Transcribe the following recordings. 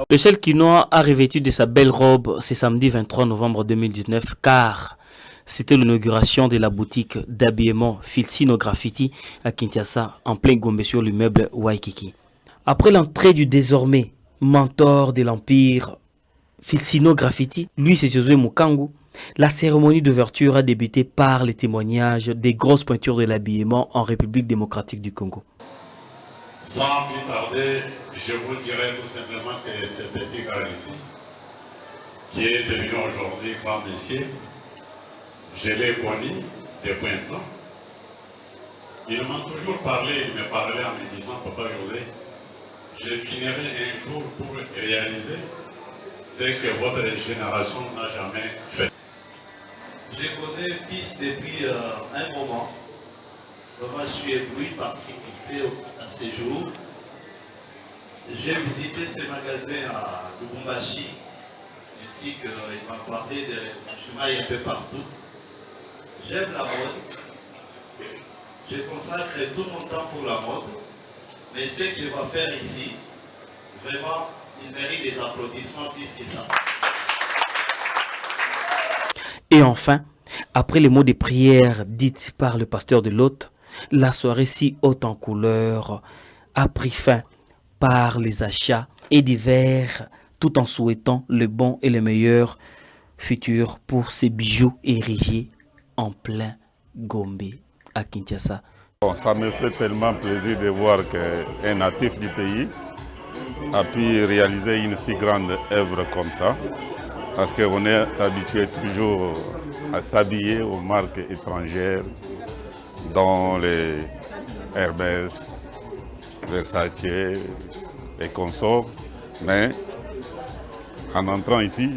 Le seul quinoa a revêtu de sa belle robe ce samedi 23 novembre 2019 car c'était l'inauguration de la boutique d'habillement Filsino Graffiti à Kinshasa en plein Gombe sur l'immeuble Waikiki. Après l'entrée du désormais mentor de l'empire Filsino Graffiti, lui c'est Josué Mukangu, la cérémonie d'ouverture a débuté par les témoignages des grosses pointures de l'habillement en République démocratique du Congo. Sans plus tarder, je vous dirai tout simplement que ce petit gars ici, qui est devenu aujourd'hui grand messier, je l'ai connu depuis un temps. Il m'a toujours parlé, il me parlait en me disant, Papa José, je finirai un jour pour réaliser ce que votre génération n'a jamais fait. Je connais PIS depuis un moment. Vraiment, je suis ébloui par ce qu'il fait à ce jour. J'ai visité ce magasin à Lubumbashi, ainsi qu'il m'a parlé de chemin un peu partout. J'aime la mode. Je consacre tout mon temps pour la mode. Mais ce que je vais faire ici, vraiment, il mérite des applaudissements plus que ça. Et enfin, après les mots de prière dites par le pasteur de l'hôte, la soirée si haute en couleur a pris fin par les achats et divers, tout en souhaitant le bon et le meilleur futur pour ces bijoux érigés en plein Gombe à Kinshasa. Bon, ça me fait tellement plaisir de voir qu'un natif du pays a pu réaliser une si grande œuvre comme ça, parce qu'on est habitué toujours à s'habiller aux marques étrangères, dont les Hermès, Versace, les consorts. Mais en entrant ici,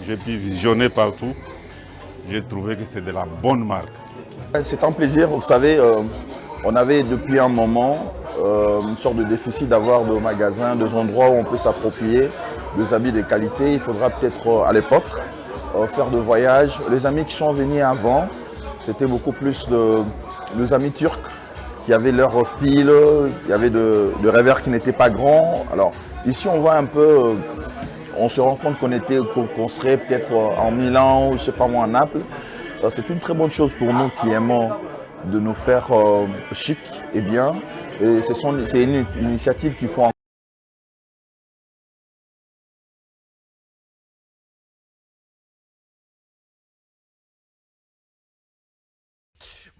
j'ai pu visionner partout. J'ai trouvé que c'est de la bonne marque. C'est un plaisir. Vous savez, on avait depuis un moment une sorte de déficit d'avoir de magasins, des endroits où on peut s'approprier des habits de qualité. Il faudra peut-être à l'époque faire de voyages. Les amis qui sont venus avant, c'était beaucoup plus nos amis turcs qui avaient leur style, il y avait de revers qui n'étaient pas grands. Alors ici on voit un peu, on se rend compte qu'on serait peut-être en Milan ou je sais pas moi en Naples. C'est une très bonne chose pour nous qui aimons de nous faire chic et bien. Et c'est une initiative qu'il faut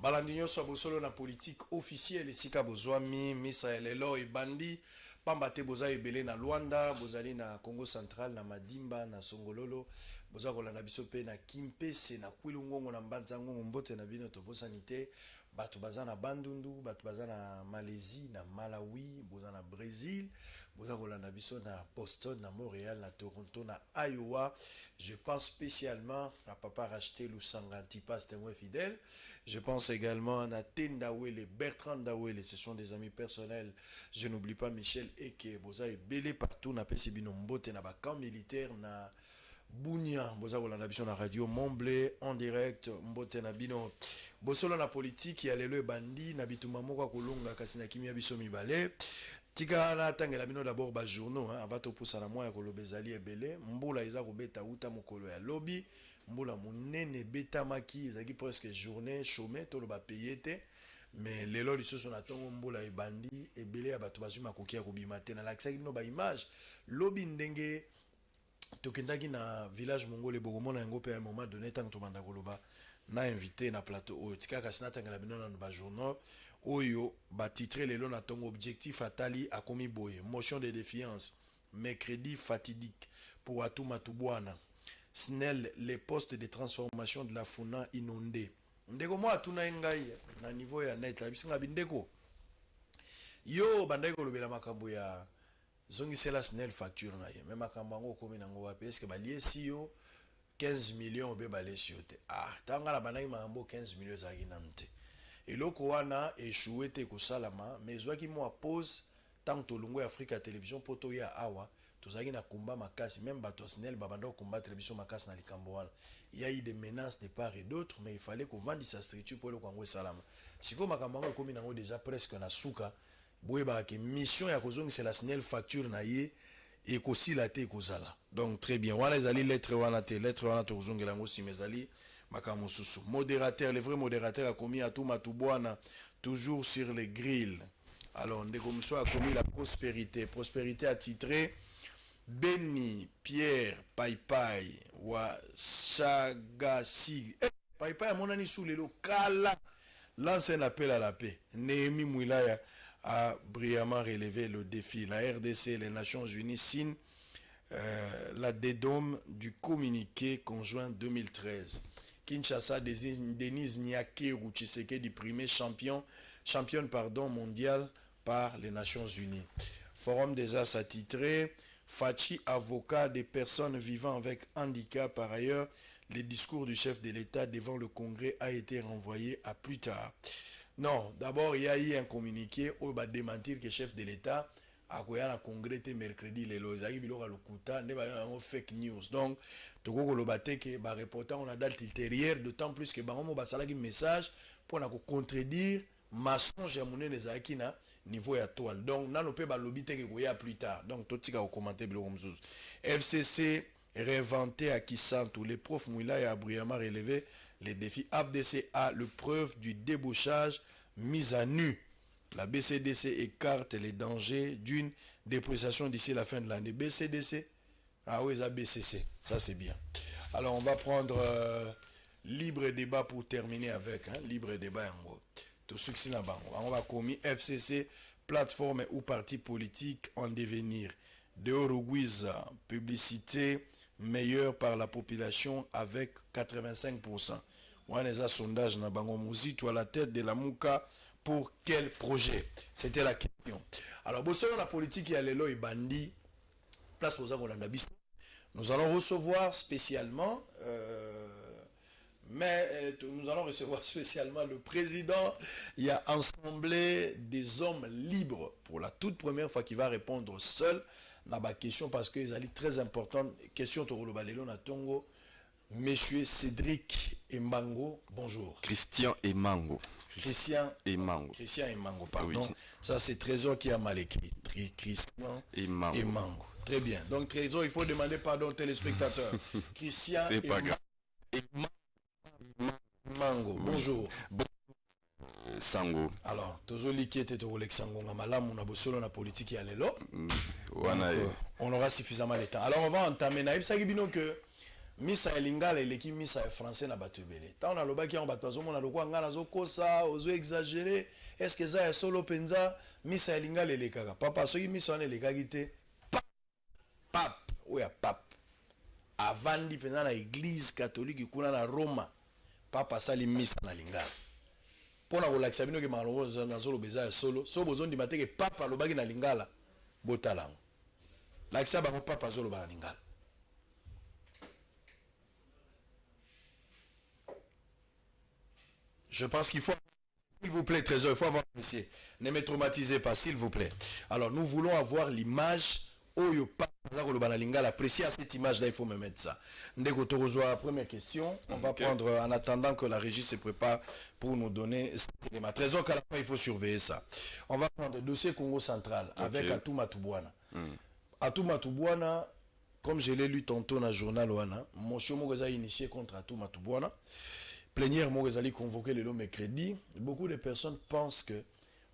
balandi nyonso ya bosolo na politique officielle esika bozwami misa ya lelo ebandi pamba te boza ebele na Luanda, bozali na Congo Central, na Madimba, na Songololo, boza kolanda biso mpe na Kimpese, na Kwilu Ngongo, na Mbanza Ngongo, mbote na bino tobosani te. Bato baza na Bandundu, bato baza na Malaisie, na Malawi, boza na Brésil, boza kolanda biso na Boston, na Montréal, na Toronto, na Iowa. Je pense spécialement à Papa Racheté Lusanga Antipas, témoin fidèle. Je pense également à Tendawele, Bertrand Dawele, ce sont des amis personnels. Je n'oublie pas Michel Eke, boza et belé partout, na Pesibino Mbote, na camp militaire, na Bounia, boza kolanda biso na radio Montblé, en direct, Mbote na bino. Bosolo na politique, ya lelo bandi, na bituma moko kolonga kasi na kimia biso mibale. Tika na tangela bino d'abord ba journaux, avant to poussa na moi ya kolobezali ebele, mbula iza kobeta uta mokolo ya lobby. Mbula munene beta maki ezaki presque journée chômé to lo ba payé te mais lelo lisusu na tongo mbula ebandi ebele ya bato bazuma kokia kobima te na laksaki no ba image lobi ndenge tokendaki na village mongole bokomona yango pe à un moment donné tant to banda koloba na invité na plateau oyo tikaka sinatangela bino na ba journal oyo ba titré lelo na tongo objectif atali akomi boye motion de défiance mercredi fatidique pour Atou Matubwana. SNEL, les postes de transformation de la FUNA inondés. Ndeko mo atuna ngai na niveau ya net la bisinga bindeko. Yo bandeko lobela makambo ya zongisela SNEL facture na ye. Mais makambo ngo komi nango wapi est-ce que ba liesi yo 15 millions obe balesi yo te. Ah, tanga la banaki makambo 15 millions za kinamte. Eloko wana échoué te ko salama mais zwaki mo pose tant tolongo ya Africa Télévision poto ya awa tozaki na combat makasi même bato SNEL babanda combattre biso makasi na likambo wana. Il y a eu des menaces de part et d'autre mais il fallait qu'on vende sa structure pour le Congo salama. Siko makambo ngo komi nango déjà presque na suka boye ba ke mission ya kozongi c'est la SNEL facture na ye et kosi la te kozala. Donc très bien. Wana ezali lettre wana to kozongela ngo simezali makambo susu. Modérateur, le vrai modérateur a commis Atou Matubwana toujours sur les grilles. Alors, ndeko mso a commis la prospérité. Prospérité a titré Beni Pierre Paipai wa Chagasi. Paipai a monani sous les kala. Lance un appel à la paix. Néhémie Mouilaya a brillamment relevé le défi. La RDC, les Nations Unies signent la dédome du communiqué conjoint 2013. Kinshasa désigne Denise Nyakeru Tshisekedi primé championne mondiale par les Nations Unies. Forum des As a titré Fachi, avocat des personnes vivant avec handicap. Par ailleurs, le discours du chef de l'État devant le Congrès a été renvoyé à plus tard. Non, d'abord, il y a eu un communiqué où il va démentir que le chef de l'État a koya na congrès mercredi lelo ezaki biloko lokuta ne ba fake news. Donc toko lo bateke ba reporter on a date ultérieure d'autant plus que bango mo basalaki message pour na ko contredire mensonge ya monene ezaki na niveau ya toile. Donc nano pe ba lobby teke koya plus tard. Donc totika ko commenter biloko mzuzu. FCC réinventé à Kisantu, les profs Mouila a brillamment relevé les défis. AFDC a le preuve du débauchage mise à nu. La BCDC écarte les dangers d'une dépréciation d'ici la fin de l'année. BCDC, ah oui, ça BCC, ça c'est bien. Alors on va prendre libre débat pour terminer avec libre débat en gros. Tout ce qui on va commis FCC, plateforme ou parti politique en devenir. De Orugwiza, publicité meilleure par la population avec 85%. On a un sondage na bango muzi, toi la tête de la Mouka. Pour quel projet? C'était la question. Alors, selon la politique, il y a l'élo et bandi. Place aux Agolandabis. Nous allons recevoir spécialement, nous allons recevoir spécialement le président. Il y a assemblée des hommes libres pour la toute première fois qui va répondre seul à ma question parce que c'est très important. Question Toro Balelo na Tongo. Monsieur Cédric Emango, bonjour. Christian Emango. Christian Emango, pardon. Oui. Ça, c'est Trésor qui a mal écrit. Christian Emango. Très bien. Donc, Trésor, il faut demander pardon aux téléspectateurs. Christian c'est pas grave. Emango, bonjour. Sango. Alors, Tozoli qui était au Lexango, Malam, on a bossé dans la politique et à l'élo. On aura suffisamment de temps. Alors, on va entamer. Naïb Sagibino que. Misa elingala eleki misa français na bato ebele. Ta on a loba ki on bato azomona lokwa ngana zokosa, ozo exagérer. Est-ce que ça est solo penza misa elingala elekaka. Papa soki misa on elekaki te. Pape, oya pape. Avandi penza na église catholique kuna na Roma. Papa sali misa na lingala. Pona ko lakisa bino ke malongo na solo beza solo. So bozo ndi mateke papa lobaki na lingala. Botalango. Lakisa ba papa zolo ba na lingala. Je pense qu'il faut, s'il vous plaît, Trésor, il faut avoir monsieur. Ne me traumatisez pas, s'il vous plaît. Alors, nous voulons avoir l'image. Appréciez à cette image-là, il faut me mettre ça. Ndeko Torozoa, première question. On va prendre, en attendant que la régie se prépare pour nous donner cet élément. Trésor, qu'à la fin, il faut surveiller ça. On va prendre le dossier Congo central avec Atou Matubwana. Atou Matubwana, comme je l'ai lu tantôt dans le journal, Monsieur Mogoza a initié contre Atou Matubwana. Plénière Morezali convoqué le mercredi. Beaucoup de personnes pensent que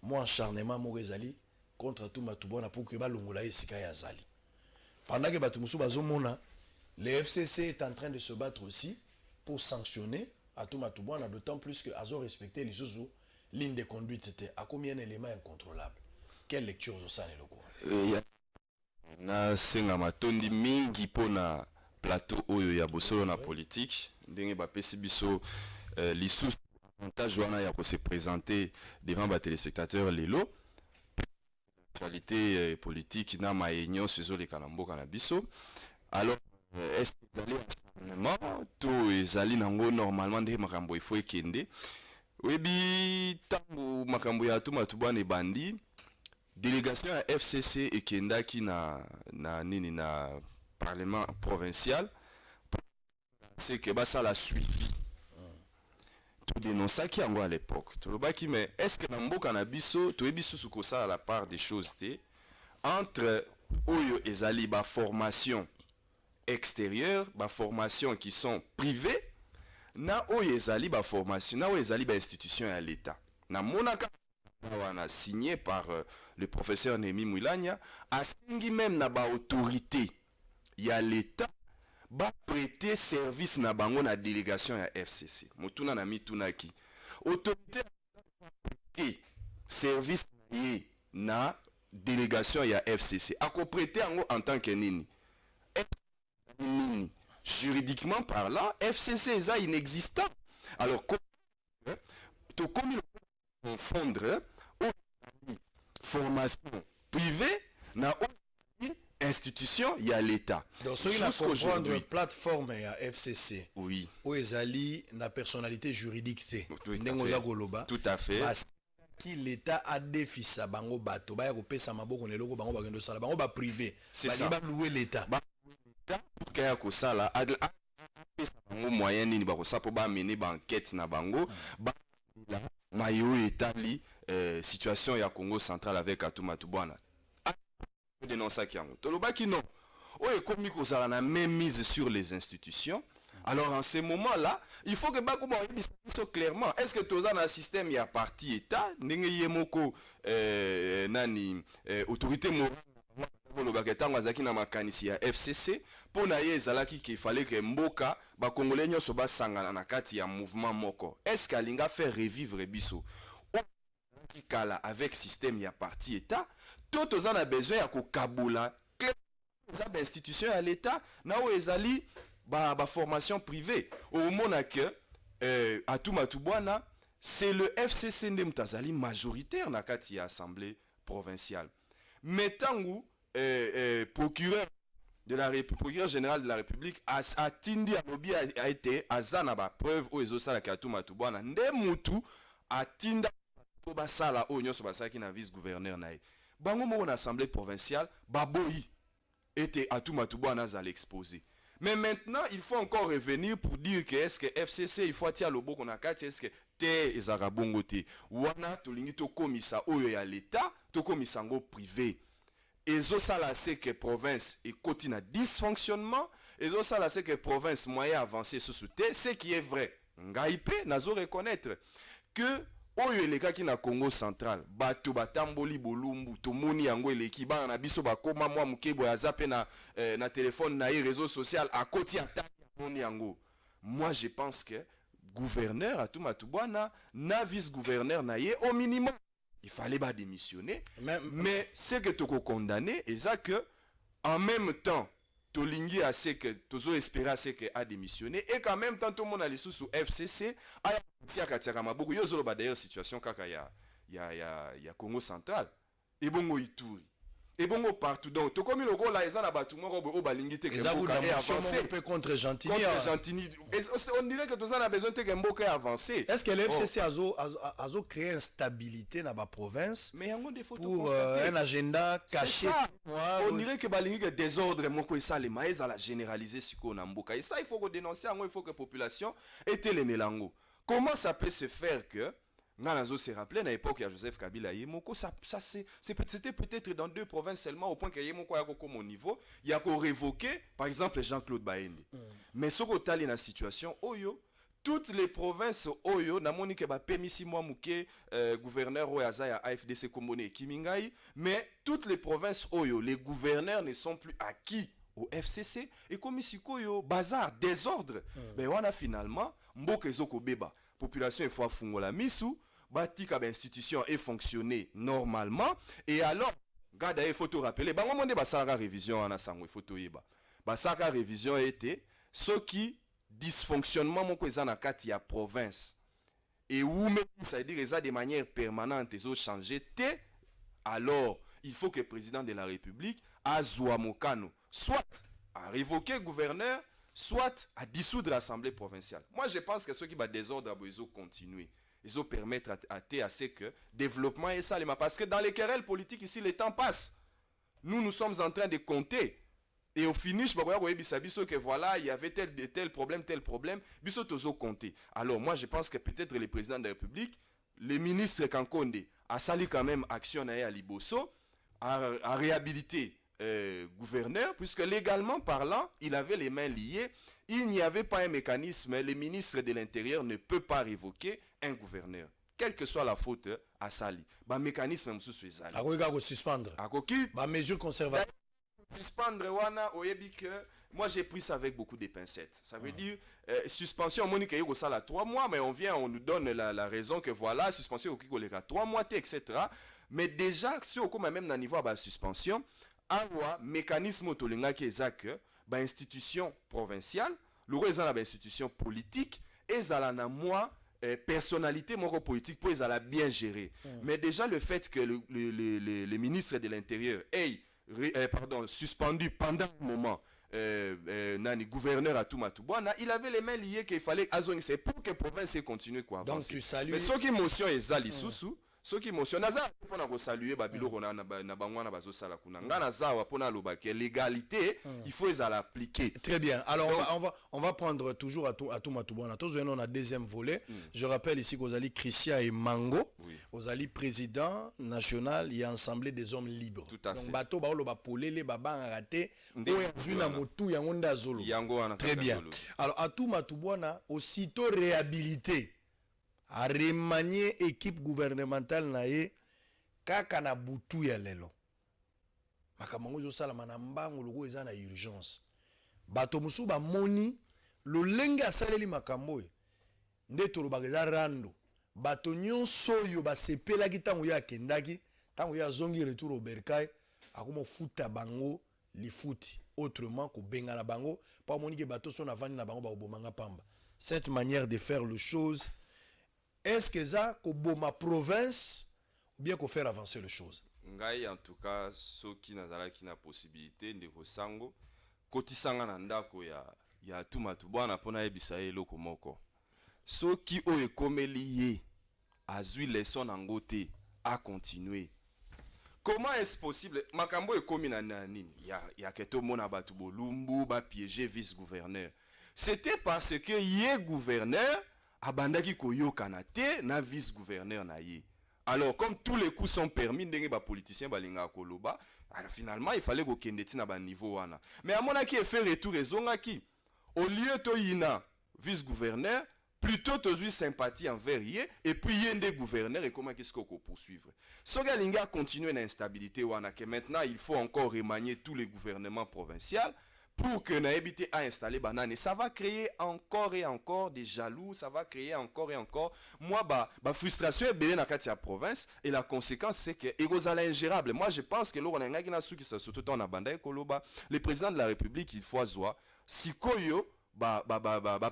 moi acharnement Morezali contre tout Matubwana pour que Balongola et Sika Yazali. Pendant que Batumusu Bazomona, le FCC est en train de se battre aussi pour sanctionner Atuma Toubouana, d'autant plus que Azo respecté les sous ligne de conduite était à combien d'éléments incontrôlables. Quelle lecture vous avez le na senga matondi mingi pona plateau oyo ya bosolo na politique ndenge bapesi biso lisusu avantage wana ya ko se présenter devant ba téléspectateurs lelo actualité politique na mayenyo sezo le kalamboka na biso. Alors est-ce que d'aller acharnement to ezali nango normalement ndenge makambo il faut ekende webi tango makambo ya Atuma Toubouana bandi délégation à FCC et Kendaki na nini na parlement provincial, c'est que bah ça l'a suivi. Tout dénonça qui en à l'époque. Tout le bas qui mais est-ce que dans Mboka na biso, tout ebiso sous ça à la part des choses entre oyo ezali ba formation extérieure, ba formation qui sont privées, na oyo ezali ba formation, na oyo ezali ba institution à l'État. Na monaka on a signé par le professeur Némi Moulania, a signé même na ba autorité. Il y a l'État va prêter service na bango na délégation ya FCC. Motuna na mitunaki. Autorité prêter service na délégation ya FCC. A ko prêter en tant que nini. Juridiquement parlant, FCC est inexistant. Alors to comme confondre formation privée na institution il y a l'État. Donc ce qui comprendre plateforme ya FCC. Oui. Où ezali na personnalité juridique té. Tout à fait. Parce que l'État a défisa bango bato ba ya kopesa maboko na eloko bango bakendo sala bango ba privé. C'est ça. Ba louer l'État. Pour kaya ko sala bango moyen nini ba ko sapo ba mener ba enquête na bango ba mayo établi situation ya Congo central avec Atuma Toubouana. Dénoncer qui en Tolobaki non. Oye comme kozala na même mise sur les institutions. Alors en ce moment-là, il faut que bako ba biso clairement. Est-ce que toza na système ya parti état ndenge yemoko nani autorité morale bolobaka tango azaki na makanisi ya FCC pona ye ezalaki qu'il fallait que mboka ba congolais nyonso basangana na kati ya mouvement moko. Est-ce qu'alinga faire revivre biso kala avec système ya parti état tout aux a besoin ya ko kabula les institutions à l'état na o ezali ba formation privée au moment que Atuma Toubouana c'est le FCC ndemtazali majoritaire na kati ya assemblée provinciale mais tangu procureur de la procureur général de la République a tindi a lobby a été azana ba preuve o ezosala ka Atuma Toubouana ndemutu a tinda basala o nyonso basaki na vice gouverneur nae bango mo na assemblée provinciale baboyi était Atuma Toubouana à l'exposé. Mais maintenant il faut encore revenir pour dire que est-ce que FCC il faut tia lobo kona kati est-ce que te ezara bongo te wana tolingi to komisa oyo ya l'état to komisa ngo privé ezo sala c'est que province et kotina dysfonctionnement ezo sala c'est que province moyen avancé sous te ce qui est vrai ngaipe nazo reconnaître que oyo elekaki na Congo central bato batamboli bolumbu tomoni yango eleki bana na biso bakoma mwa mukebo ya zape na na téléphone na réseau social à côté ataki moni yango. Moi je pense que gouverneur Atuma Toubouana na vice gouverneur na ye au minimum il fallait pas démissionner mais c'est que toko condamné et ça que en même temps tolingi à ce que tozo espérer à ce que a démissionné et qu'en même temps tout le monde allait sous FCC a tiaka mabuku yo zolo ba d'ailleurs situation kaka ya Congo central et bongo Ituri et bongo partout donc to comme loko la ezana batu moko o balingi te que mboka est avancé contre Gentini on dirait que tous en a besoin que mboka est avancé. Est-ce que le FCC a créé une stabilité dans la province mais yango des photos pour un agenda caché on dirait que balingi que désordre moko et ça les maïs à la généraliser siko na mboka et ça il faut que dénoncer yango il faut que population ete les melango. Comment ça peut se faire que Nanazo s'est rappelé à l'époque de Joseph Kabila Yemoko, c'était peut-être dans 2 provinces seulement au point que Yemoko a comme au niveau, il y a révoqué par exemple Jean-Claude Baende. Mais ce qu'on a dans la situation, Oyo, toutes les provinces Oyo, na moni ke ba permis moi muke gouverneur Oyaza ya AFDC Komone Kimingai, mais toutes les provinces Oyo, les gouverneurs ne sont plus acquis au FCC et comme sikoyo bazar désordre ben wana finalement mboka ezoko beba population il faut fungola misu batika ba institution et fonctionner normalement et alors gada il faut te rappeler bango monde basaka révision wana sango il faut to yeba basaka révision était ce qui dysfonctionnement moko eza na kati ya province et où même ça veut dire ça de manière permanente ils ont changé alors il faut que le président de la République azwa mokano soit à révoquer le gouverneur soit à dissoudre l'Assemblée provinciale. Moi je pense que ceux qui va désordre ils ont continuer ils ont permettre à ce que développement et ça parce que dans les querelles politiques ici le temps passe. Nous sommes en train de compter. Et au finish, que voilà, il y avait tel problème, biso tozo compter. Alors moi, je pense que peut-être le président de la République, le ministre Kankonde, a sali quand même action à Liboso, à réhabiliter gouverneur, puisque légalement parlant, il avait les mains liées. Il n'y avait pas un mécanisme, le ministre de l'Intérieur ne peut pas révoquer un gouverneur. Quelle que soit la faute à Sali. Bah mécanisme monsieur Sali. À suspendre. À coquille. Bah mesure conservatoire. Suspendre wana oyebi que moi j'ai pris ça avec beaucoup de pincettes. Ça veut dire suspension Monique Yoko sala 3 mois mais on nous donne la raison que voilà suspension au les 3 mois etc. Mais déjà si on comme même dans niveau à suspension awa mécanisme tolinga qui est que ba institution provinciale le eza na institution politique ezala na moi personnalité moro politique pour ezala bien gérer. Mais déjà le fait que le ministre de l'Intérieur suspendu pendant un moment nani gouverneur à Toumatubwana, il avait les mains liées qu'il fallait c'est pour que la province continue quoi. Donc tu salues. Mais ceux qui motion ezali susu, ceux qui motion naza pona ko saluer babilo na bangwana bazo sala kuna. Ngana zawa pona lobake légalité, il faut les appliquer. Très bien. Alors donc, on va prendre toujours à Toumatubwana. Tous on a deuxième volet. Je rappelle ici qu'Ozali Christian et Mango, Ozali président national et assemblée des hommes libres. Tout à fait. Donc bato ba loba polele baba raté oya motu yangonda zolo. Très bien. Alors à Toumatubwana aussitôt réhabilité à remanier équipe gouvernementale nae kaka na butu ya lelo makamango zo sala manambango logo eza na urgence bato musu ba moni lo lenga asaleli makambo nde tolobaka eza rando bato nyonso oyo basepelaki ntango ya akendaki ntango ya azongi retour au bercail akoma futa bango lifuti autrement kobengana bango pa moni ke bato so na vandi na bango ba obomanga pamba. Cette manière de faire les choses, est-ce que ça ma province ou bien qu'on faire avancer les choses? Ngai en tout cas ceux qui n'azala qui na possibilité de kosango kotisanga na ndako ya Toumatubwana pona ebisa eloko moko. Ceux qui ont ekomeli ye azui leçon nangote à continuer. Comment est-ce possible makambo ekomi na nini ya keto mona batu bolumbu ba piéger vice-gouverneur. C'était parce que ye gouverneur abandaki koyokana te na vice-gouverneur na ye. Alors comme tous les coups sont permis ndenge ba politicien balinga koloba, alors finalement il fallait kokende ti na ba niveau wana. Mais à mon aki fait retour ezongaki au lieu to yina vice-gouverneur plutôt tozui sympathie envers ye et puis yende gouverneur et comment qu'est-ce qu'on poursuivre. Soga linga continue l'instabilité wana que maintenant il faut encore remanier tous les gouvernements provinciaux pour que Naébité a installé banane. Ça va créer encore et encore des jaloux, ça va créer encore et encore. Moi, frustration est belée dans la province et la conséquence c'est que c'est ingérable. Moi, je pense que le président de la République, il faut voir si koyo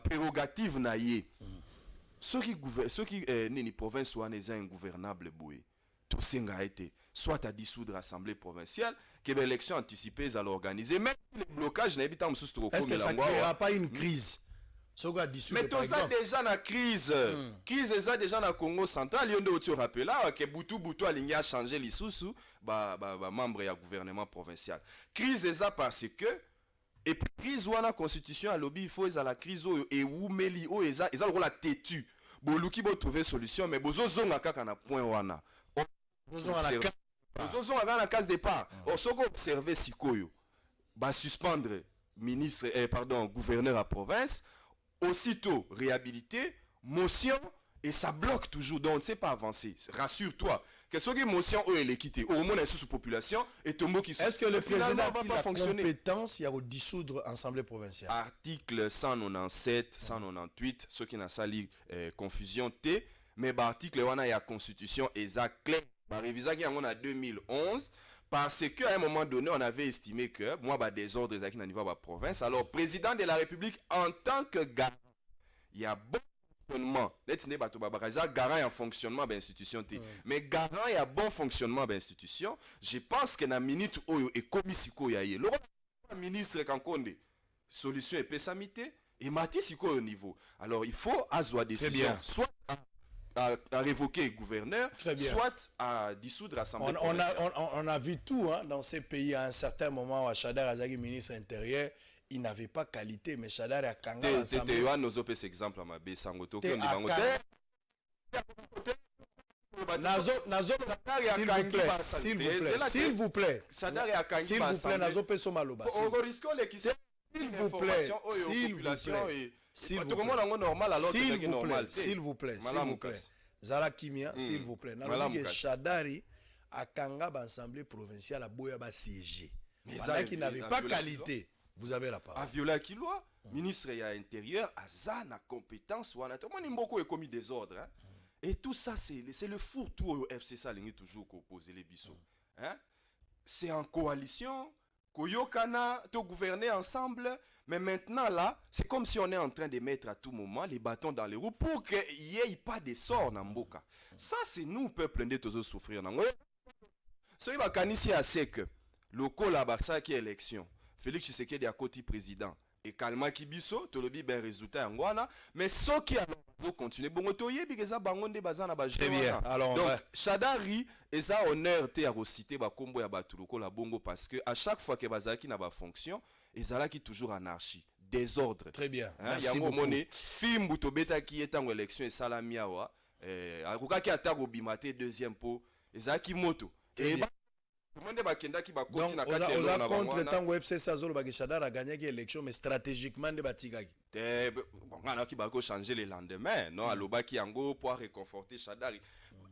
prérogative naïe. Ceux qui ni province ou n'est ingouvernable boué. Tout ça été soit à dissoudre l'Assemblée provinciale, que l'élection anticipée à l'organiser, même si le blocage n'est pas est-ce que ça ne créera pas une crise? Mais tout ça déjà la crise. Crise est déjà dans le Congo central. Il y a un rappel là que Boutou a changé les sous membre du gouvernement provincial. Crise est ça parce que et puis crise ou la constitution à lobby il faut la crise et où meli o ils ont la têtu. Boluki bo trouver solution mais bozo zonga kaka na point wana. Bozo à la case départ. On s'est observé Sikoyo. Suspendre gouverneur à province. Aussitôt réhabilité, motion Et ça bloque toujours, donc on ne sait pas avancer. Rassure-toi. Que ce qui émotion, elle est quittée. Au moins, elle est sous population et ton mot qui sont. Est-ce que le président va a pas la fonctionner? compétence, il y a dissoudre l'Assemblée provinciale? Article 197, 198, ceux qui n'ont sali confusion T, mais l'article, il y a la constitution exact clair. Révisé en 2011. Parce qu'à un moment donné, on avait estimé que, moi, désordre est au niveau de la province. Alors, président de la République, en tant que garant, il y a bon fonctionnement. Garant en fonctionnement de l'institution. Mais garant et bon fonctionnement de l'institution, je pense que dans la minute où il est commis, le ministre Kankonde, solution est pessamité, et Matisse au niveau. Alors, il faut avoir des décisions, soit à révoquer le gouverneur, soit à dissoudre l'Assemblée. On a vu tout hein, dans ces pays à un certain moment où Chadar Azagi, ministre intérieur, il n'avait pas qualité, mais Chadar a kanga l'Assemblée. C'était nos autres exemples à ma Bessangoto. S'il vous plaît, Zala Kimia, s'il vous plaît. Chadari a Kanga l'Assemblée provinciale à Boyaba siégé. Pendant qu'il n'avait pas qualité, vous avez la parole. A violer la loi, ministre et intérieur, a zana compétence ou tout le monde beaucoup est commis désordre. Et tout ça, c'est le fourre-tout au FCSA qui toujours opposé les bisous. C'est en coalition, Koyokana, tout gouverner ensemble. Mais maintenant, là, c'est comme si on est en train de mettre à tout moment les bâtons dans les roues pour qu'il n'y ait pas de sort dans Mboka. Ça, c'est nous, peuple, qui tous souffrir. Ce qui va canicier à c'est que le col là, ça qui est élection, Félix Tshisekedi à côté président et Kalma Kibiso, tu le bien résultat en Guana, mais ce qui a continuer. Bon, toye bigeza bangonde bazana ba très bien. Alors, donc, Chadari, et ça honneur te à reciter ba combo ya batuloko la bongo parce que à chaque fois que bazaki n'a pas fonction, et ça qui toujours anarchie, désordre. Très bien. Merci beaucoup. Film butobeta qui est en élection et salamiawa, aruka ki atako bimate deuxième pot, et ça qui moto. Et donc, on a contre tango FC Sazolo Bagishadar a gagné l'élection, mais stratégiquement de Batigagi. On a qui va changer le lendemain, non, à l'Obaki Ango pour réconforter Chadari.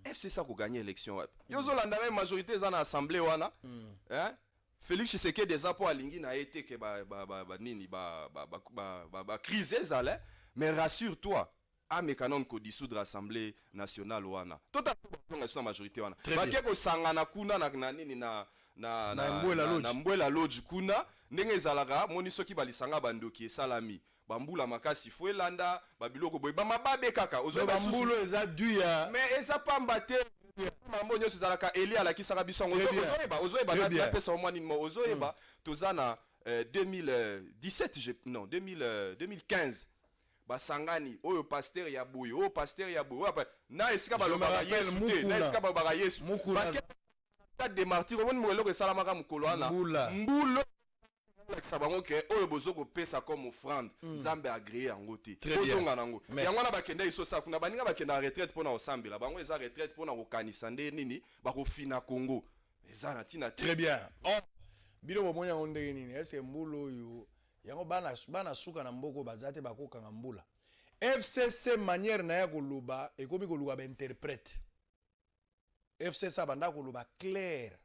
FC ça pour gagner l'élection. Yozo lendemain majorité dans l'assemblée wana. Félix Tshisekedi déjà pour alingi na été que crise ezale, mais rassure-toi. A mécanon ko dissoudre l'Assemblée nationale wana. Tout à fait la majorité wana. Ba keko sangana kuna na nini na Mbwela Lodge kuna ndenge zalaka moni soki balisanga bandoki esalami. Bambula makasi fuelanda babiloko boy ba mababe kaka ozo bambulo eza duya mais eza pamba te mambo nyoso zalaka Elia la kisaka biso ozo eba na pesa au moins nimo ozo eba tozana 2017 non 2015 basangani oyo pasteur ya boye oyo pasteur ya boye après na esika balobaka Yesu te na esika balobaka Yesu bakata de martyrs on mo eloko esalamaka mokolo wana mbulo lakisa bango ke oyo bozoko pesa comme offrande nzambe agréé yango te bozonga nango yango wana bakenda iso sa kuna baninga bakenda retraite mpona kosambela bango eza retraite mpona kokanisa nde nini bakofina Congo eza na ntina très bien bino bomoni yango ndenge nini ese mbulo oyo yango bana suka na mboko bazate bakokanga mbula FCC manière na ya koluba ekomi koluba ba interprète FCC banda koluba clair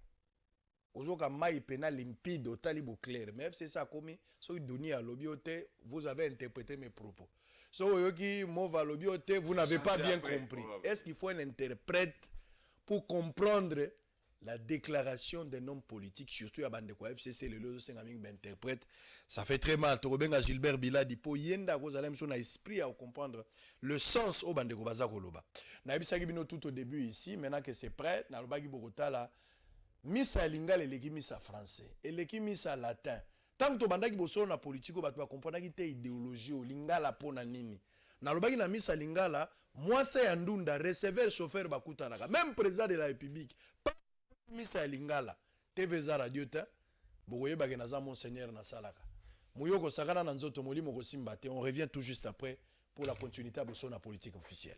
ozoka mai pena limpide otali bo clair mais FCC akomi so doni a lobiote vous avez interprété mes propos so yoki mova lobiote vous n'avez pas bien compris. Est-ce qu'il faut un interprète pour comprendre la déclaration d'un homme politique, surtout à Bandeko FCC, le lozo sengaming interprète, ça fait très mal. Torobenga Gilbert Biladi, po yenda kozalem son esprit à comprendre le sens au Bandeko Bazakoloba. Naibisaki bino tout au début ici, maintenant que c'est prêt, na lobaki Bogota là, misa lingala eleki misa français, eleki misa latin. Tant que bandaki boso na politique ba comprendre ki te idéologie o lingala pona nini. Na lobaki na misa lingala, moi c'est andunda receveur chauffeur bakutanaka, même président de la République. Misa lingala TVza radio ta boye bagena za monseigneur na salaka muyoko sakana na nzoto molimo ko simba te. On revient tout juste après pour la continuité de son politique officielle.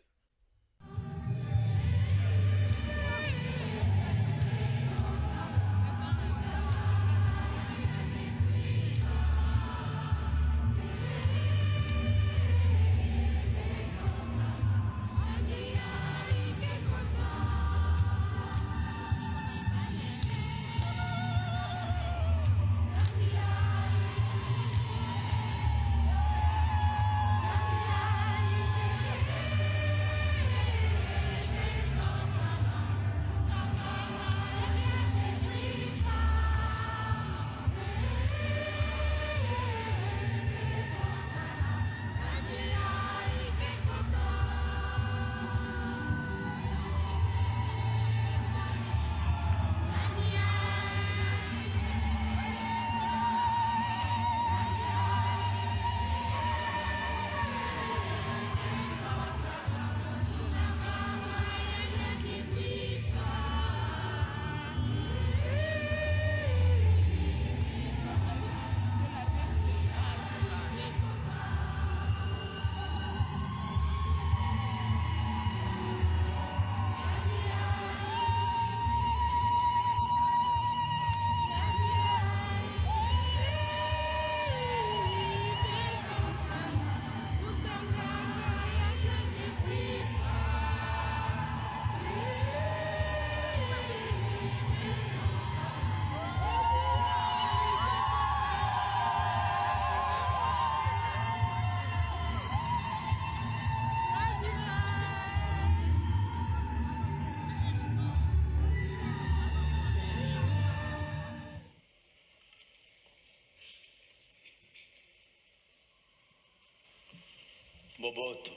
Moboto.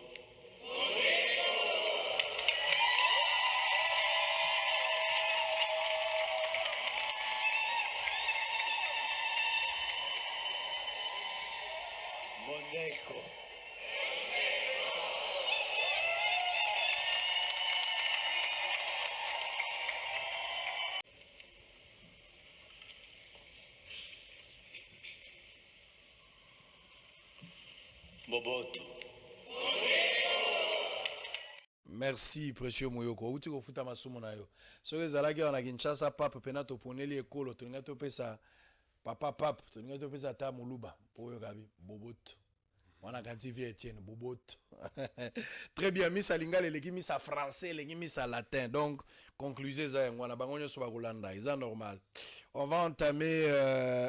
Moneko. Moboto. Merci précieux Moyoko. Uti ko futa masumu na yo. So ezalaki wana Kinshasa pape pena to poneli ekolo to nga to pesa papa pape to nga to pesa ta muluba po yo kabi Boboto. Wana kanti vie Etienne Boboto. Très bien, misa lingale leki misa français, leki misa latin. Donc conclusez ça ngwana bangonyo so ba kolanda, c'est normal. On va entamer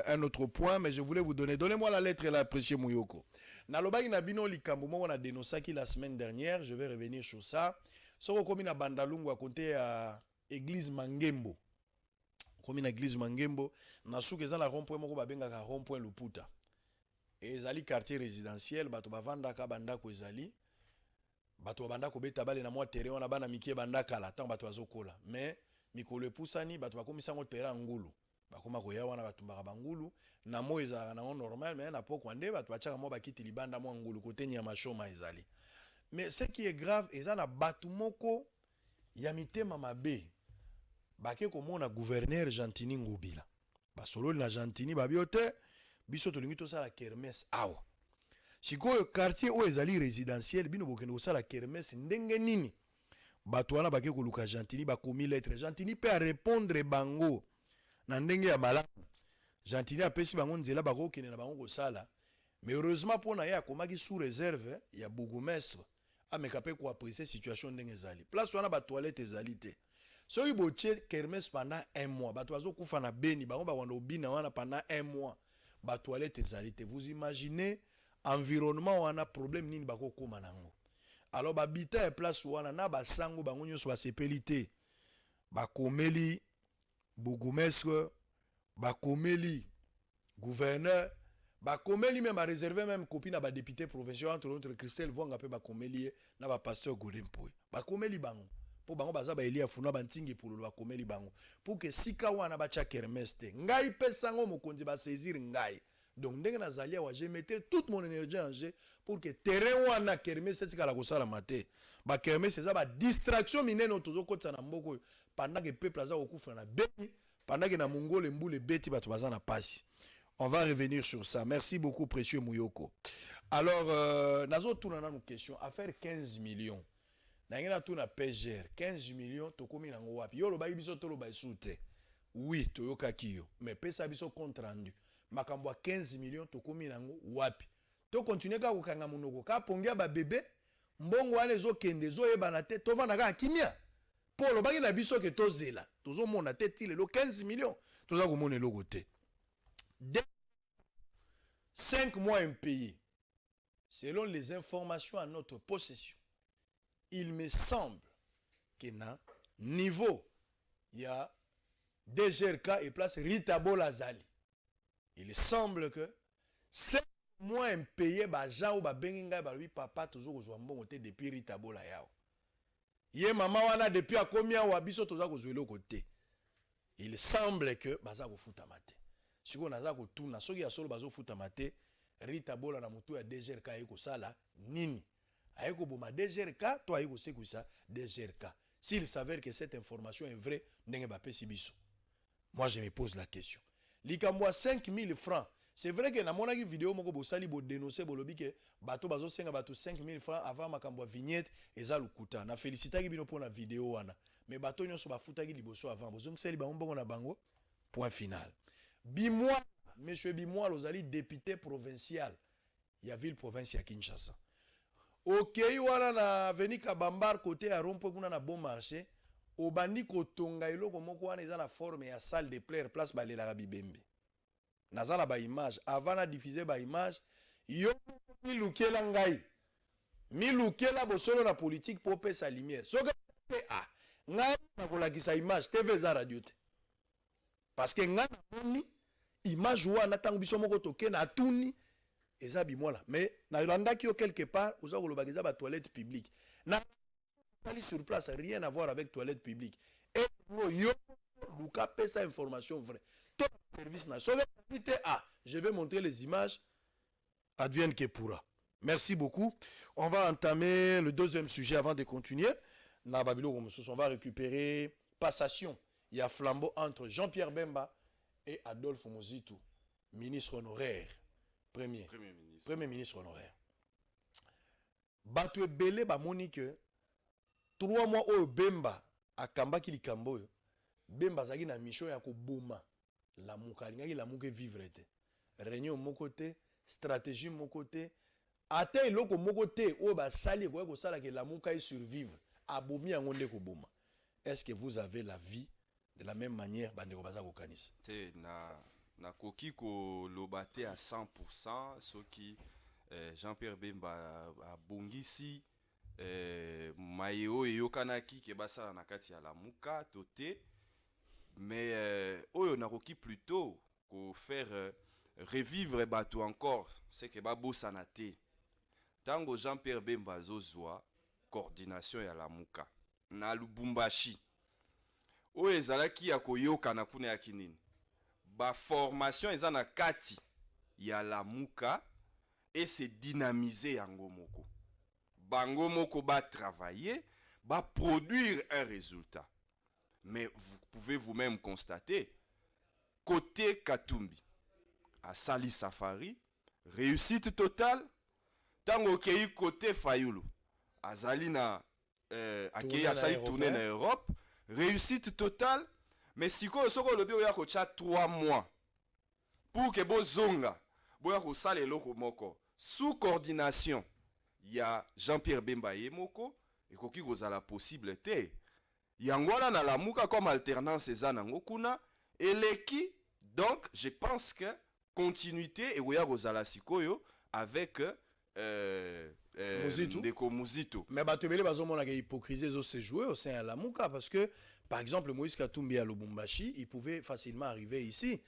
un autre point, mais je voulais vous donner. Donnez-moi la lettre là, précieux Mouyoko. Nalobaki na bino likambo moko na dénoncaki la semaine dernière, je vais revenir sur ça. Soko komi na Bandalungu à côté à église Mangembo. Komi na église Mangembo, na souke eza na rond-point moko babengaka rond-point Luputa. Et ezali quartier résidentiel, bato bavandaka bandako ezali. Bato babandako beta bale na mwa terrain wana bana mikie bandaka la tant bato azokola. Mais mikolo epusani bato bakomisa ngo terrain ngulu. Bakoma koya wana batumbaka bangulu na mo ezalaka nango normal mais na poko nde bato batiaka mo bakiti libanda mwa ngulu kote nyama shoma ezali. Mais ce qui est grave eza na batu moko ya mitema mabe bake komona gouverneur Gentini Ngobila basololi na Gentini babiote biso tolingi tosala kermesse awa sikoyo quartier o ezali résidentiel bino bokende kosala kermesse ndenge nini bato wana bake koluka Gentini bakomi lettre Gentini pe a répondre bango na ndenge ya malamu Gentini apesi bango nzela bakokende na bango kosala mais heureusement pona ye akomaki sous réserve ya bourgmestre ameka pe ko apprécier situation ndenge ezali place wana ba toilette ezali te soki botie kermesse pendant un mois bato bazokufa na beni bango bawanda obina wana pendant un mois ba toilette ezali te vous imaginez environnement wana problème nini bakokoma nango alors babita ya place wana na basango bango nyonso basepeli te bakomeli bourgmestre bakomeli gouverneur bakomeli même réservé même copie na ba député provincial entre autres Christelle Vonga pe bakomeli na ba pasteur Godempoe bakomeli bango po bango baza ba Elia funa bantingi pour le bakomeli bango pour que sika wana ba cha kermesse te ngai pesango mokonzi ba saisir ngai donc ndenge nazalia wa je mettais toute mon énergie en jeu pour que terrain wana kermesse tika la kosala maté ba kermesse ça ba distraction minene tozo kotsa na mboko pendant que peuple aza okufa na beni pendant que na mongole mbule beti bato baza na pasi. On va revenir sur ça. Merci beaucoup, précieux Mouyoko. Alors, nazo tuna na nous question. Affaire 15 millions. Nangena tuna PGR. 15 millions, tokomi nango wapi. Yo lo ba biso to lo ba soute. Oui, toyoka kiyo. Mais pesa biso compte rendu. Makambo 15 millions, tokomi nango wapi. To continuer ka kokanga monoko. Ka pongia ba bébé. Mbongo wane zo kende zo yebana te. To vana ka kimia. Pour lo ba na biso ke to zela. Tozo mona te ti le 15 millions. Toza ko mona logo te. 5 mois impayés, selon les informations à notre possession, il me semble que na niveau, il y a DGRK et place Rita Bolazali. Il semble que 5 mois impayés, bah Jean ou bah Benginga bah lui papa toujours aux jambons côté depuis Rita Bola yao. Yé maman wana depuis à combien ou abiso toujours aux jouer côté. Il semble que bah ça vous fout à mater. Si on a ça ko tuna soki ya solo bazo futa mate Rita Bola na mutu ya DGRK ayeko sala nini ayeko boma DGRK to ayeko sekuisa DGRK s'il s'avère que cette information est vraie ndenge ba pesi biso moi je me pose la question likambo 5000 francs c'est vrai que na monaki vidéo moko bosali bo dénoncer bolobi ke bato bazo senga bato 5000 francs avant makambo vignette eza lukuta na félicitaki bino pour la vidéo wana mais bato nyonso bafutaki liboso avant bozongiseli bango mbongo na bango point final. Bimois, monsieur Bimois, Lozali, député provincial, il y a ville province à Kinshasa. Ok, voilà na veni Kabambar côté à Rompo kuna na bon marché. Obandi kotonga ilo komoko wana eza na forme ya salle de plaire place balela ka bibembe. Nazala ba image avant na diffuser ba image yo mi lukela ngai. Mi lukela bosolo na politique pour pesa lumière. Soka ah ngai na kolakisa image TV za radio te. Parce que ngai na image wana tangu biso moko toke na atuni eza bimwana mais na landaki yo quelque part oza kolobaka eza batoilette publique na tali sur place rien à voir avec toilette publique et yo luka pesa information vraie tout service na soki je vais montrer les images advienne que pourra. Merci beaucoup. On va entamer le deuxième sujet avant de continuer. Na Babilo on va récupérer passation. Il y a flambeau entre Jean-Pierre Bemba et Adolphe Muzitu, ministre honoraire. Premier ministre honoraire. Bato ebele ba monique 3 mois au Bemba akamba ki likambo yo. Bemba zaki na mission ya ko boma la muka linga la muke vivre te. Réunion mon côté, stratégie mon côté. Ate iloko mon côté o ba sali ko sala ke la muka y survivre. Abomi angonde ko boma. Est-ce que vous avez la vie de la même manière bandeko baza ko kanisa? Te na koki ko lobate à 100% ce qui Jean-Pierre Bemba a bongisi mayo yokanaki ke basala na kati ya la muka toté mais oyo nakoki plutôt ko faire revivre bato encore c'est que babosa na te tango Jean-Pierre Bemba zozwa coordination ya la muka na Lubumbashi oyo ezalaki ya koyoka na kuna ya kinini ba formation eza na kati ya la muka et se dynamiser yango moko bango moko ba travailler ba produire un résultat. Mais vous pouvez vous-même constater, côté Katumbi, à Sali Safari, réussite totale. Tango kei côté Fayulu, à Zalina, à Sali tourner en Europe, réussite totale. Mais si vous avez le bio, il y a 3 mois pour que vous zonga, vous avez le moko sous coordination. Il y a Jean-Pierre Bemba Moko et koki la possibilité. Yangwala na la muka comme alternance ezana ngokuna et leki donc je pense que continuité et oya rozala sikoyo avec Ndeko Muzito. Mais batebele bazomona que hypocrisie zo se jouer au sein de la muka parce que par exemple Moïse Katumbi à Lubumbashi, il pouvait facilement arriver ici.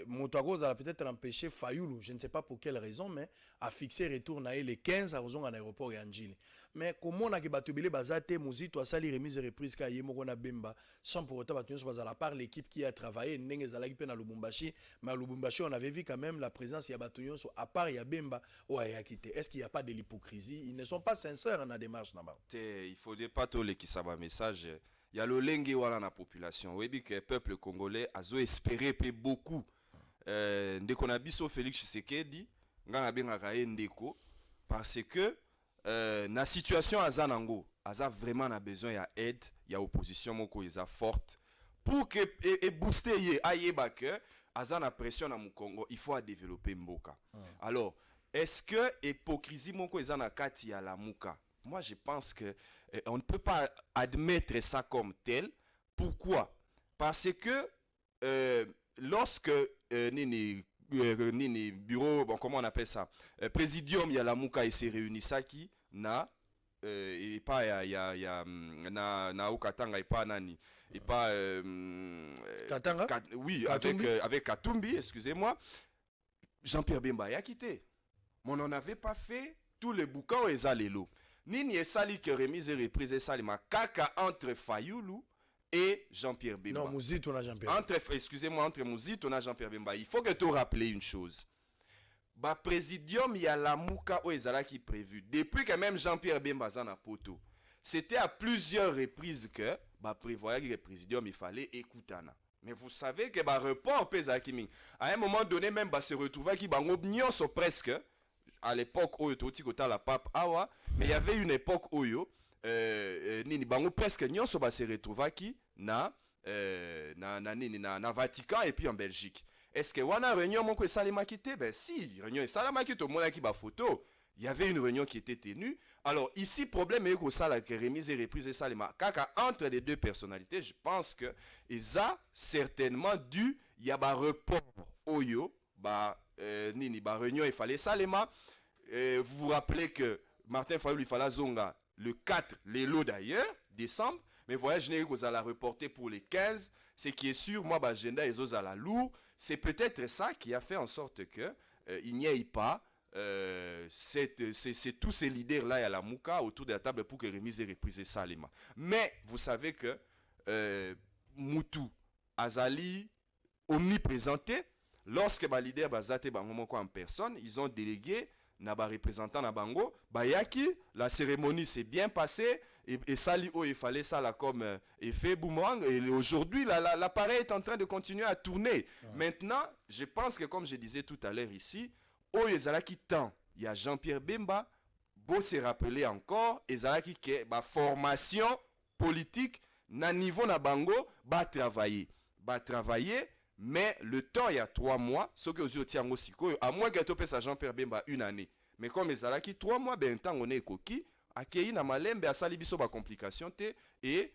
Motoagos a peut-être empêché Fayulu, je ne sais pas pour quelle raison, mais a fixé retour na les 15 à raison en aéroport Yanjili. Mais comment on a que batubele bazate Muzito a sali remise et reprise ka yemoko na Bemba sans pour autant battre sur la part l'équipe qui a travaillé ndenge zalaki pe na Lubumbashi, mais à Lubumbashi on avait vu quand même la présence ya batunyo so à part ya Bemba ou ya quitté. Est-ce qu'il n'y a pas de l'hypocrisie? Ils ne sont pas sincères dans la démarche là-bas. Il faudrait pas tout les qui savent message. Il y a le lengue wala na population. Oui, que le peuple congolais a espéré beaucoup. Ndeko na biso Félix Tshisekedi, ngana benga kae ndeko parce que na situation azanango, aza vraiment na besoin ya aide, ya opposition moko eza forte pour que et booster ye ayeba que azana pression na Congo, il faut développer mboka. Alors, est-ce que hypocrisie moko eza na kati ya la muka? Moi je pense que on ne peut pas admettre ça comme tel. Pourquoi? Parce que lorsque Nini bureau, bon, comment on appelle ça, présidium Yalamuka et s'est réuni ça qui na et pas ya na Okatanga et pas nani et pas Katanga? Oui, Katumbi? avec Katumbi, excusez-moi. Jean-Pierre Bemba a quitté. Mais on n'en avait pas fait tous les bouquins et Zalelo. Nini et Sali que remise et reprise et Salima kaka entre Fayulu et Jean-Pierre Bemba. Non, Muzito na Jean-Pierre. Excusez-moi, entre Muzito na Jean-Pierre Bemba. Il faut que tu rappelles une chose. Ba présidium y a la muka o ezala qui prévu. Depuis que même Jean-Pierre Bemba zana poto. C'était à plusieurs reprises que ba prévoyait que le présidium il fallait écoutana. Mais vous savez que ba report pesa kimi. À un moment donné même ba se retrouver qui bango nyonso presque à l'époque où il y a la pape awa, mais il y avait une époque où nini bango presque nyonso ba se retrouva qui na Vatican et puis en Belgique. Est-ce que wana réunion moko esalema kité? Ben si, réunion esalema kité mona ki ba photo. Il y avait une réunion qui était tenue. Alors ici problème est que ça la remise et reprise et salema kaka entre les deux personnalités, je pense que ça certainement dû il y a ba report oyo ba nini ba réunion il fallait salema. Vous vous rappelez que Martin Fayulu il fallait zonga le 4 l'élo d'ailleurs décembre, mais voyage n'est que ça l'a reporté pour les 15. Ce qui est sûr, moi agenda et à la lourd, c'est peut-être ça qui a fait en sorte que il n'y ait pas c'est tous ces leaders-là à la Mouka autour de la table pour que remise et reprise Salima. Mais vous savez que Moutou, Azali, omniprésenté, lorsque les leaders bazate en personne, ils ont délégué naba représentant na bango, bayaki, la cérémonie s'est bien passée et Sali oh, il fallait ça là comme effet boomerang et aujourd'hui l'appareil est en train de continuer à tourner. Maintenant, je pense que comme je disais tout à l'heure ici, oh ezalaki temps, il y a Jean-Pierre Bemba, beau se rappeler encore, ezalaki que ba formation politique na niveau na bango ba travailler, mais le temps il y a 3 mois, ce que vous tiens aussi, à moins que tu pèses à Jean-Pierre Bemba 1 année, mais comme ils ont 3 mois, ben temps on est coquille, à qui na malembe à salibiso ba complication et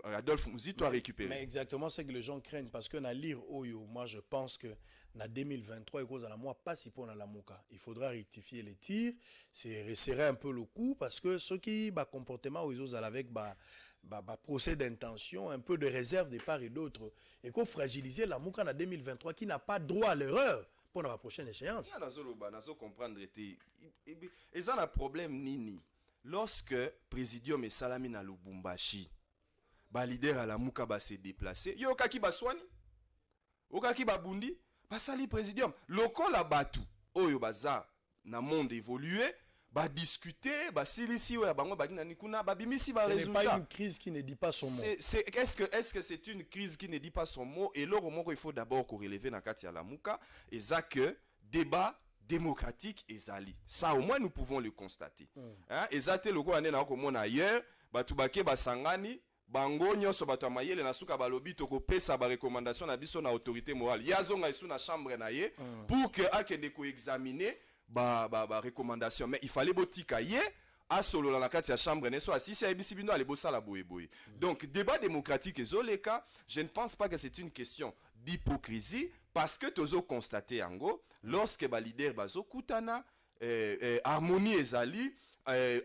Adolphe Mouzito a récupéré. Mais exactement ce que les gens craignent parce que na lire Oyo, moi je pense que na 2023 et cause à la mois pas si pour la Mouka. Il faudra rectifier les tirs, c'est resserrer un peu le coup parce que ceux qui ba comportement aux autres avec procès d'intention, un peu de réserve de part et d'autre, et qu'on fragiliser la Mouka en 2023 qui n'a pas droit à l'erreur pour la prochaine échéance. Nazo comprendre et ça un problème nini. Lorsque Présidium et Salami na Lubumbashi, ba leader à la Mouka ba se déplacer, yo kaki ba swani, yo kaki ba bundi, ba sali Présidium, loko la batu, oyo baza na monde évolué, ba discuter, ba silisi ya bango ba gina nikuna, ba bimisi ba résultat. Ce n'est pas une crise qui ne dit pas son mot. Est-ce que c'est une crise qui ne dit pas son mot? Et là, il faut d'abord relever na kati ya la Mouka, et ça que débat démocratique et zali. Ça au moins nous pouvons le constater. Hein? Et ça le go ane na ko mona ailleurs, batubake basangani, bango nyonso bato mayele na suka balobi to ko pesa ba recommandation na biso na autorité morale. Yazonga isu na chambre na ye pour que akende ko examiner ba recommandation, mais il fallait botika ye a solo la kati ya chambre ne so assis ya bisi bino ale bosala boye. Donc débat démocratique et zoleka, je ne pense pas que c'est une question d'hypocrisie parce que tozo constater yango lorsque ba leader bazo kutana harmonie ezali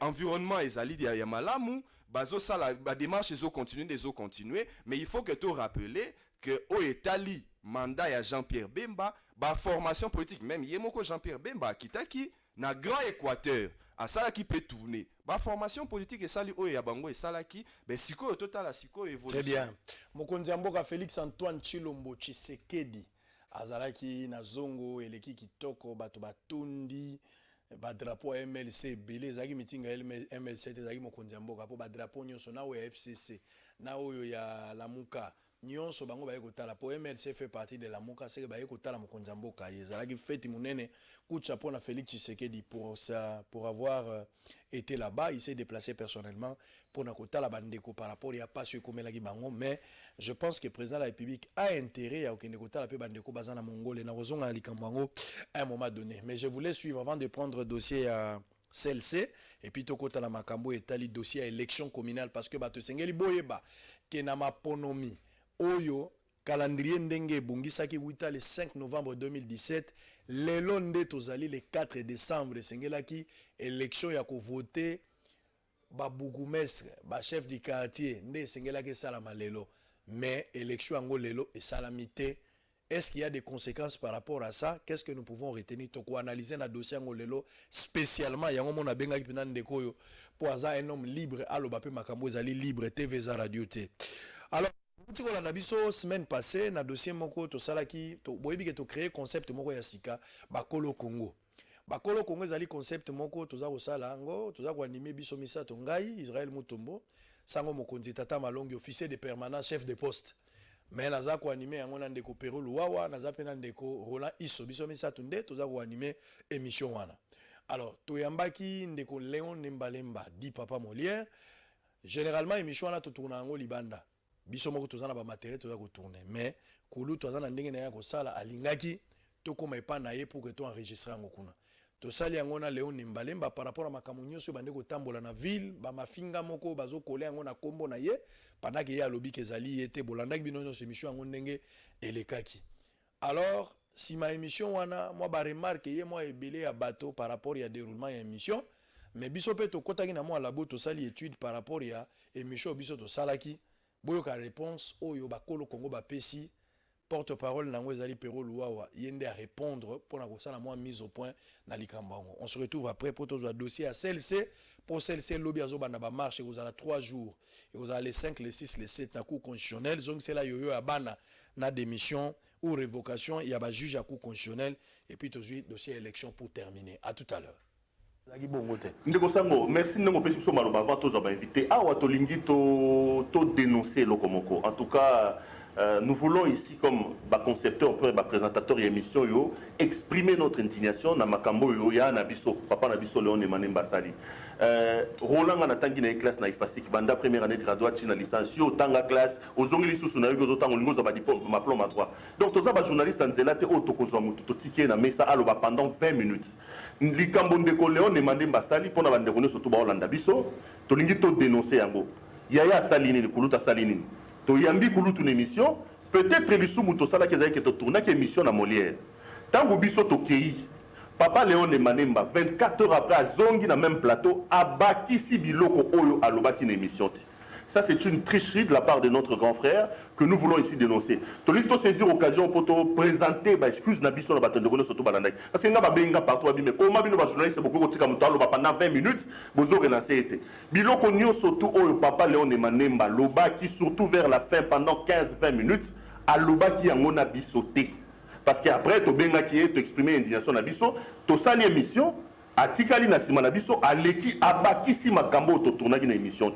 environnement ezali ya malamu bazo sala ba démarche ezo continuer mais il faut que tu rappeler que au etali mandat ya Jean-Pierre Bemba ba formation politique même yemoko Jean-Pierre Bemba kitaki na Grand Équateur à ça qui peut tourner ba formation politique et sali o ya bango et sala qui ben siko total siko évolution. Très bien. Mokonzi mboka Félix Antoine Tshilombo Tshisekedi azalaki na zongo eleki kitoko bato batundi ba drapeau MLC belé zaki meeting ya MLC zaki mokonzi mboka po ba drapeau nyonso na oyo ya FCC na oyo ya Lamuka nyonso bango baye kotala po MLC fait partie de Lamuka c'est que baye kotala mokonzi mboka ezalaki fête munene kucha pona Félix Tshisekedi pour avoir été là-bas. Il s'est déplacé personnellement pour nakotala bandeko par rapport à pas sur komelaki bango, mais je pense que le président de la République a intérêt à okende kotala pe bandeko bazana mongole na kozonga likambango à un moment donné. Mais je voulais suivre avant de prendre dossier à CLC et puis tokota la makambo etali dossier à élection communale parce que bato sengeli boyeba ke na maponomi oyo calendrier ndenge bongisaki wita le 5 novembre 2017 lelo nde tozali le 4 décembre sengelaki élection ya ko voter ba bourgmestre ba chef du quartier nde sengelaki salama lelo mais élection ngo lelo et salamité. Est-ce qu'il y a des conséquences par rapport à ça? Qu'est-ce que nous pouvons retenir? Toko analyser na dossier ngo lelo spécialement yango mona benga ki pena ndeko yo pour avoir un homme libre aloba pe makambo ezali libre TV za radio te. Alors on a biso semaine passée na dossier moko to salaki to boyebi ke to créer concept moko ya sika bakolo Congo. Bakolo Congo ezali concept moko toza ko sala ngo toza ko animer biso misato ngai Israël Mutombo sango mokonzi tata malongi officier de permanence chef de poste. Mais naza ko animer yango na ndeko Pero Luwawa naza pe na ndeko Roland Iso biso misato nde toza ko animer émission wana. Alors toyambaki ndeko Léon Nembalemba di papa Molière généralement émission wana to tourna ngo libanda. Biso moko tozana ba matériel toza ko tourner mais kulu tozana ndenge na ya ko sala alingaki to koma epa na ye pour que to enregistrer ngo kuna to sali yango na Léon Nembalemba par rapport à makamunyo so bande ko tambola na ville ba mafinga moko bazo koler yango na kombo na ye pendant que ya lobi kezali était bolanda bino no émission yango ndenge elekaki. Alors si ma émission wana moi ba remarque ye moi ebele ya bateau par rapport ya déroulement ya émission mais biso pe to kotaki na moi labo to sali étude par rapport ya émission biso to salaki boyo ka réponse oyo bakolo Congo ba pesi porte-parole nango ezali Pero Luawa yende à répondre pour la ça la moins mise au point na likambango. On se retrouve après pour tous les dossiers à CLC pour CLC lobby azo bana ba marche vous allez 3 jours et vous allez les 5 les 6 les 7 na cour constitutionnel donc c'est là yoyo à bana na démission ou révocation il y a ba juge à cour constitutionnel et puis toujours dossier élection pour terminer. À tout à l'heure. Ndeko Sango, merci de nous pesi so maloba avant tous avoir invité. Ah, watolingi to dénoncer Lokomoko. En tout cas, nous voulons ici, comme concepteur, présentateur et émission, exprimer notre indignation dans Makambo ya Nabiso, Papa Nabiso Léon et Manemba Sali. Roland a natangi na classe na ifasi ki banda première année de graduate na licence yo tanga classe ozongi lisusu na yo zotango lingo za ba diplôme ma diplôme à 3. Donc toza ba journaliste nzela te otokozwa mutu to ticket na mesa aloba pendant 20 minutes. Likambo ndeko Léon et Manemba Sali pona ba ndeko surtout ba Holanda biso to lingi to dénoncer yango. Yaya Salini ni kuluta Salini. To yambi kulutu une émission peut-être lisumu to sala ke za ke to tourner ke émission na Molière. Tango biso to kei Papa Léon et Manemba, 24 heures après, à Zongi, dans le même plateau, à Bakisi Biloko Oyo à Lobaki une émission. Ça, c'est une tricherie de la part de notre grand frère que nous voulons ici dénoncer. Tolito saisir l'occasion pour te présenter, excuse Nabiso, la bataille de Gono Soto Balandak. Parce que nous avons partout, mais comment nous avons journaliste, beaucoup de temps, pendant 20 minutes, vous aurez lancé. Biloko Nyo Soto Oyo, Papa Léon et Manemba, Lobaki, surtout vers la fin, pendant 15-20 minutes, à Lobaki Yangona Bisoté. Parce qu'après, tu as exprimé l'indignation na biso, tu sali émission, à Tikali na sima na biso, à l'équipe, à Bakisi Makambo, tu tournes une émission.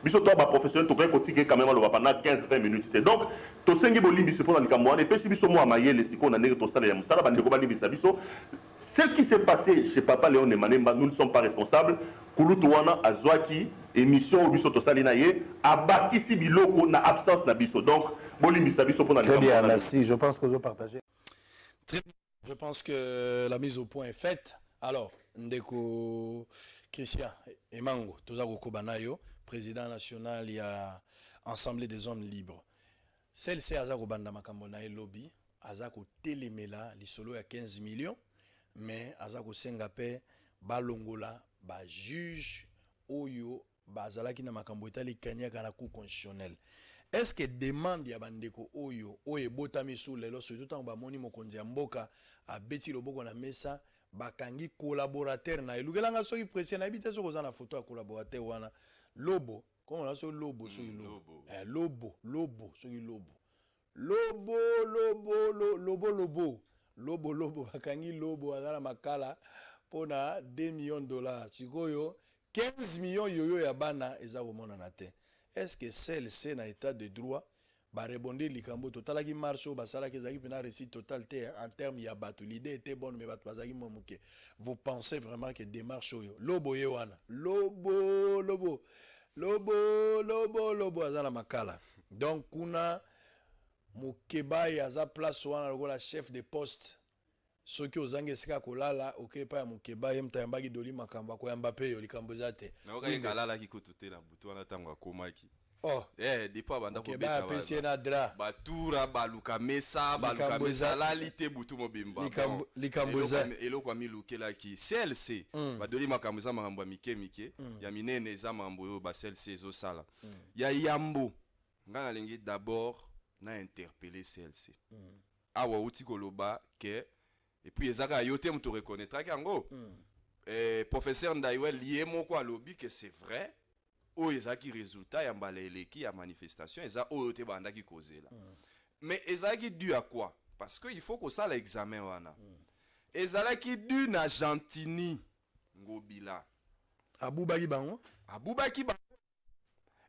Biso, tu as professionnel, tu as continué quand même pendant 15-20 minutes. Donc, tu as sengi bolimbi se pour Nikambo, et puis si biso moi maye les siko na nègre to sala ya musala bandeko bali biso. Ce qui s'est passé chez Papa Léon et Manemba, nous ne sommes pas responsables. Kulutuwana Azwaki émission biso to sali na ye, à Bakisi Biloko na absence na biso. Donc, bolimbi sa biso pour Très bien, merci. Je pense que je partage. Très bien. Je pense que la mise au point est faite. Alors, Ndeko Christian Emango, Tozako Kobanayo, président national, il y a Assemblée des hommes libres. Celle-ci, Azako Banda Makambona et Lobby, Azako Télémela, l'isolo à 15 millions, mais Azako Sengape, Balongola, juge, Oyo, Bazalaki na Makambo Itali, Kanya Kanaku constitutionnel. Est-ce que demande ya bandeko oyo oye botami sous les lois surtout en bamoni mokonzi mboka a beti loboko na mesa bakangi collaborateur na elukelanga soki président na bité soko za na photo ya collaborateur wana lobo comment on a so lobo soki lobo lobo soki lobo bakangi lobo azala makala pona 2 millions de dollars sikoyo 15 millions yoyo ya bana eza komona na te. Est-ce que celle-ci na état de droit va répondre likambo total qui marche au basala qui zaki pena récit total en termes ya batu l'idée était bonne mais batu bazaki momuke. Vous pensez vraiment que démarche yo lobo yewana lobo azala makala. Donc kuna mukeba ya za place wana lokola chef de poste soki ozange sika kolala okepa ya mukeba ye mtayambaki doli makamba ko yamba pe yo likambo zate na oka kalala kikotote na butu wana tango akomaki oh depo banda ko beta ba pesi na dra batura baluka mesa lali te butu mobimba likambo za eloko ami lukela ki CLC badoli makambo za makambo mike ya minene za mambo yo ba CLC zo sala ya yambo ngana lingi d'abord na interpeller CLC awa uti koloba ke et puis ezaka yote mto reconnaîtra kango professeur Ndaiwe lié moko alobi que c'est vrai o ezaki résultat ya mbaleleki ya manifestation eza o yote banda ki kozela mais ezaki dû à quoi parce que il faut que ça l'examen wana ezalaki dû na Gentini Ngobila abubaki bango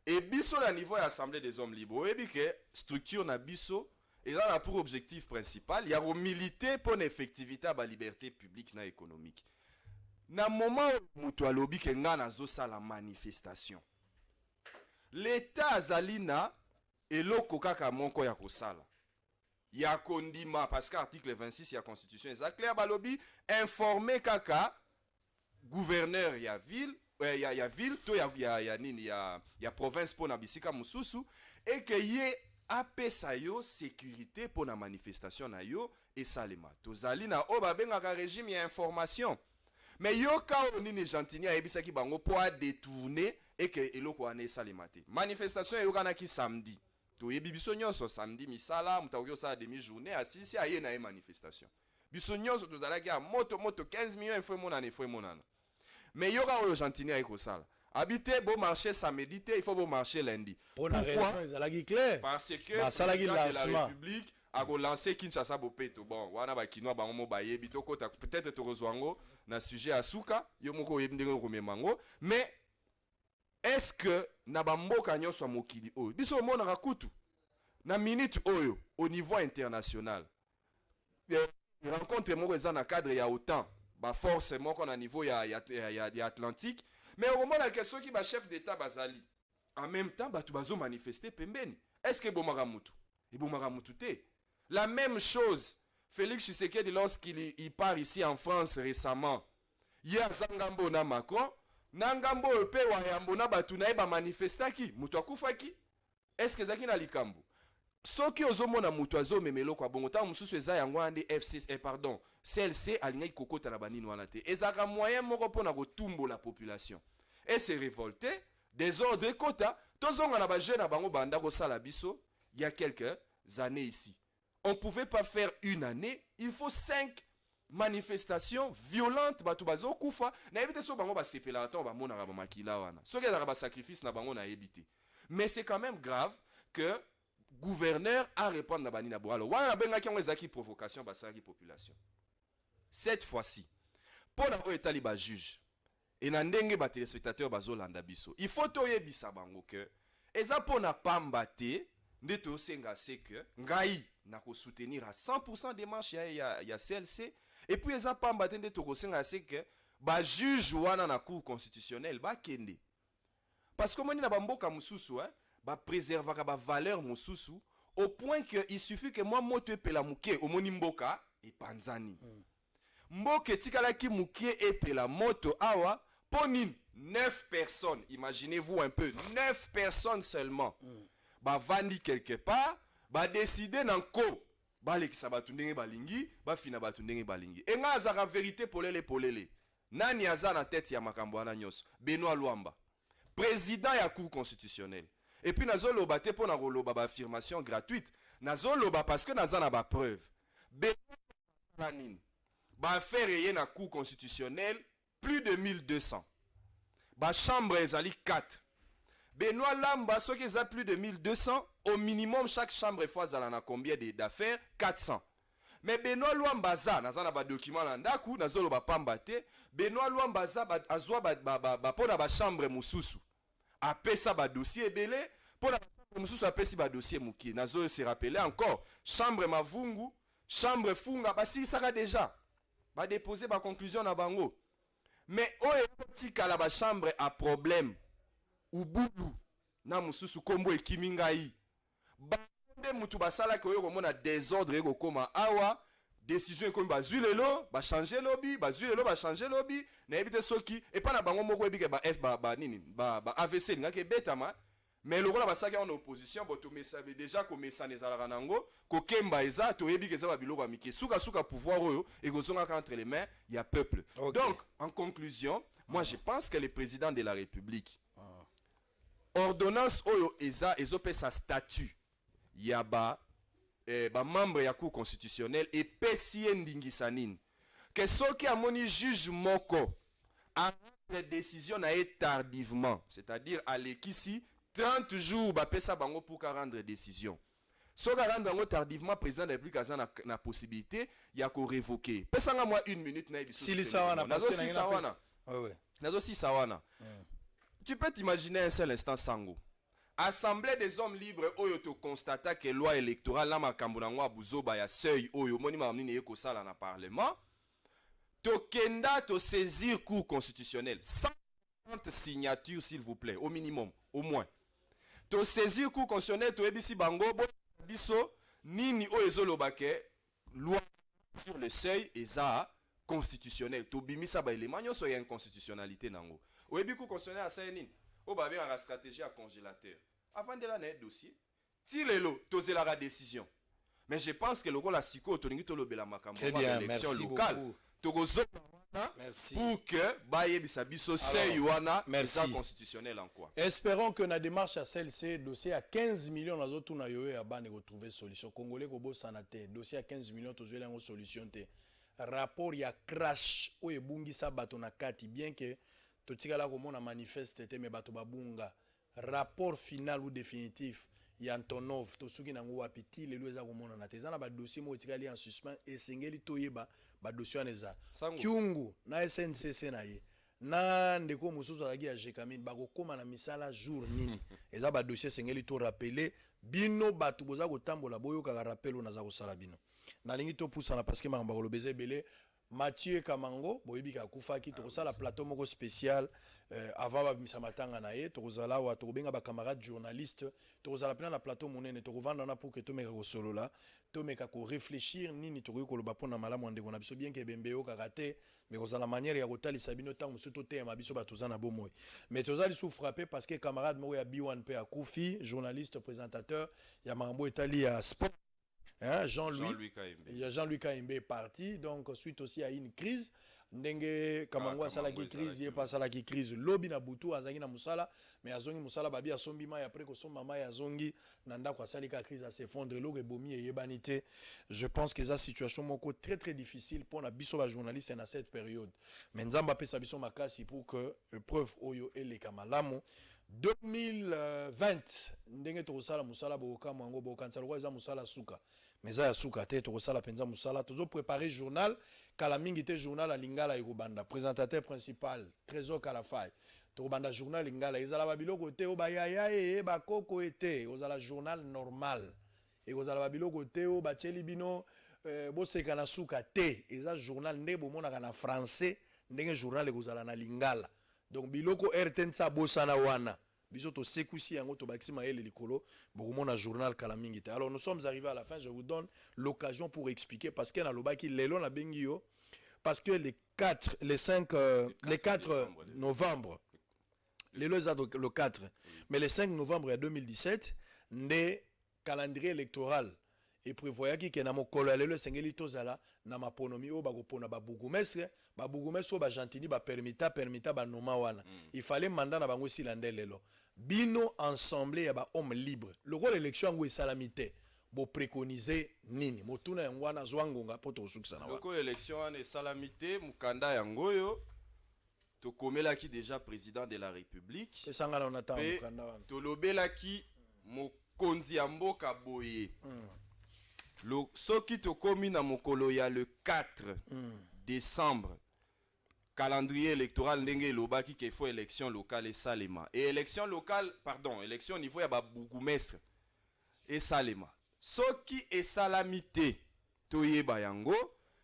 et biso na niveau ya Assemblée des hommes libres oyebi que structure na biso et ça a pour objectif principal, il y a militer pour l'effectivité à la liberté publique et économique. Na moment où mutu alobi ke ngana zo sala manifestation. L'État azalina eloko kaka monko ya kosala. Ya kondima parce que article 26 ya constitution est clair balobi informer kaka gouverneur ya ville ya ville to ya nini ya province pour na bisika mususu et que ye apesa yo sécurité pour la manifestation na yo et salema tozali na oba bengaka régime ya information mais yo ka onini Gentini ayebisaki bango po a détourner et que eloko ane salema te manifestation yo kana ki samedi toyebi biso nyonso samedi misala mutakoki osala demi-journée asisi aye na ye manifestation biso nyonso tozalaki ya moto 15 millions efo emonana mais yoka oyo gentini aye kosala habité bon marché samedi il faut bon marché lundi. Pour la raison ezalaki clair parce que le président de la République a relancé Kinshasa Bopeto. Bon, wana ba kinwa ba mo bayebi to kota peut-être to rozwango na sujet asuka yo moko yebindenge komemango mais est-ce que na ba mboka nyonso mokili oyo biso mona rakutu na minute oyo au niveau international rencontre moko eza na cadre ya OTAN ba force moko na niveau ya Atlantique mais au moment la question qui ba chef d'état bazali en même temps ba tu bazo manifester pembeni est-ce que bomaka mutu et bomaka mutu te la même chose Félix Tshisekedi lorsqu'il part ici en France récemment il y a Zangambo na Macron nangambo pe wa yambo na batu na ba manifestaki mutu akufaki est-ce que zaki na likambo soki ozomona mutu azomemelo kwa bongo ta mususu eza yango ande FC pardon CLC alingai kokota na banini wana te ezaka moyen moko pona kotumbo la population et se révolter désordre kota tozonga na ba jeune na bango banda ko sala biso il y a quelques années ici on pouvait pas faire une année il faut 5 manifestations violentes batu bazo kufa na ebite so bango ba sepela ta ba mona ba makila wana soki ezaka ba sacrifice na bango na ebite mais c'est quand même grave que gouverneur a répondu na bani na bo alors wana benga ki ezaki provocation basaki population cette fois-ci pour na etali ba juge et na ndenge ba téléspectateurs bazolanda biso il faut toyebisa bango que eza pona pamba te ndete osenga c'est que ngai na ko soutenir à 100% des marches ya CLC et puis eza pamba te ndete ko senga c'est que ba juge wana na cour constitutionnelle ba kende parce que moni na ba mboka mususu ba préservera ba valeur mususu au point que il suffit que moi moto epela muke omoni mboka et panzani mboka etikala ki muke epela moto awa ponine 9 personnes imaginez-vous un peu 9 personnes seulement ba vandi quelque part ba décider nanko ba lekisa batu ndenge balingi ba fina batu ndenge balingi enga azaka vérité polele nani aza na tête ya makambo wana nyonso Benoît Luamba président ya cour constitutionnelle et puis nazoloba te pona koloba ba affirmation gratuite nazoloba parce que nazana ba preuve Benoît nini ba faire ye na cour constitutionnelle plus de 1200 ba chambre ezali 4 Benoît Lamba soki eza plus de 1200 au minimum chaque chambre fois zala na combien d'affaires 400 mais Benoît Luamba za nazana ba document na ndaku nazoloba pamba te Benoît Luamba za azwa ba pona ba chambre mususu apesa ba dossier belé pour la chambre mususu apesi ba dossier muki nazo se rappeler encore chambre mavungu chambre funga basi saka déjà ba déposer ba conclusion na bango mais oyo tika ba chambre a problème ou boulou na mususu kombo ekimi ngai bande mutu basala ke oyo komona désordre eko koma awa décision ekomi bazwi lelo ba changer lobby bazwi lelo ba changer lobby na ebite soki et pas na bango moko ebike ba nini ba AVC ngake betama mais lokola basaki en opposition boto mais savait déjà ko mesana ezalaka nango ko kemba eza to ebike eza ba biloko ya mike suka pouvoir oyo ekozonga entre les mains ya peuple okay. Donc en conclusion moi je pense que le président de la République ordonnance oyo eza ezopesa statut ya ba membre ya cour constitutionnelle et pesi ndingisa nini que soki amoni juge moko a pris décision na tardivement c'est-à-dire alekisi 30 jours ba pesa bango pour rendre décision soki rendre bango tardivement président de la République aza na possibilité ya ko révoquer pesanga moi 1 minute na ebiso nazo si sawana tu peux t'imaginer un seul instant sango Assemblée des hommes libres oyo to constata que loi électorale na makambo nango abuzoba ya seuil oyo moni mamini eko sala na parlement to kenda to saisir cour constitutionnelle 150 signatures s'il vous plaît au minimum au moins to saisir cour constitutionnelle to ebisi bango biso nini oyo ezoloba ke loi sur le seuil eza constitutionnel to bimisa ba élément nyonso ya inconstitutionnalité nango oyebi cour constitutionnelle asa nini o ba bien la stratégie à congélateur avant de la dossier tilelo tozela la décision mais je pense que le rôle la siko to lingi to lobela makambo ma élection locale to gozo Merci. Pour que Baye Bisabiso Seyuana merci. Constitutionnel en quoi. Espérons que la démarche à celle-ci, dossier à 15 millions, nous avons retrouver solution. Congolais Kobo Sanate, dossier à 15 millions, tu as une solution. Rapport il y a crash ou ebungi sa bato na kati bien que totikala komona manifeste te me bato babunga. Rapport final ou définitif ya Antonov to suki nango wapiti lelo eza komona na te na ba dossier mo tikali en suspens et sengeli toyeba ba dossier aneza Kyungu na SNCC na ye na ndeko mususu akaki ya Jekamine bakokoma na misala jour nini eza ba dossier sengeli to rappeler bino bato boza kotambola boyoka ka rappel na za kosala bino nalingi to pusana parce que makamba kolobeze belé Mathieu Kamango boyebika kufaki tokosala plateau moko spécial avant babimisa matanga na ye tokozala wa tokobenga ba camarades journalistes tokozala pena na plateau monene tokovanda na pour que tomeka ko solola tomeka ko réfléchir nini tokoki koloba pona malamu ndeko na biso bien que bembeyo kakate mais kozala manière ya kotalisa bino tango musu to tema biso batozana bomoy mais tozali sous frappé parce que camarade moko ya B1 pe akufi journaliste présentateur ya mambo etali ya sport. Hein, Jean-Louis Kaimbe est parti, donc suite aussi à une crise. Ndenge Kamangwa salaki crise, il pas salaki crise. Lobi na butu azangi na musala, mais azongi musala babi asombi mai après que son maman azongi nanda kwa salika crise à s'effondrer loge bomi et yebanité. Je pense que ça situation moko très très difficile pour na biso ba journaliste dans cette période. Mais nzamba pe sa biso makasi pour que preuve oyo ele kamalamu 2020 ndenge tokosala musala boka mwango boka nsala kwa za musala suka meza ya suka te tokosala penza musala tozo préparer journal kala mingi te journal a lingala ekobanda présentateur principal Trésor Kalafai tokobanda journal lingala ezala babiloko te o bayaya ba koko ete ozala journal normal et ozala babiloko te o bacheli bino boseka na suka te eza journal nde bomona kana français ndenge journal ekozala na lingala. Donc biloko RTN sa bosana wana biso to sekusi yango to bakisima ele likolo bokomona journal kala mingi te. Alors nous sommes arrivés à la fin, je vous donne l'occasion pour expliquer parce que na lobaki lelo na bengio parce que les 4 novembre lelo le 4 mais le 5 novembre 2017 né calendrier électoral et prévoyaki que na mokolo lelo sengeli tozala na maponomi o bakopona ba bourgmestre o ba gentini ba permita ba noma wana il fallait mandat na bango silande lelo bino ensemble ya ba homme libre loko l'élection ngo esalamité bo préconiser nini motuna yango wana zwangonga poto osukisa na wana loko l'élection wana esalamité mukanda yango yo to komelaki déjà président de la République esanga na tanga mukanda wana to lobelaki mokonzi ya mboka boye soki tokomi na mokolo ya le 4 décembre calendrier électoral ndenge lobaki qu'il faut élection locale et salema et élection au niveau ya ba bourgmestre et salema soki et salamité toyeba yango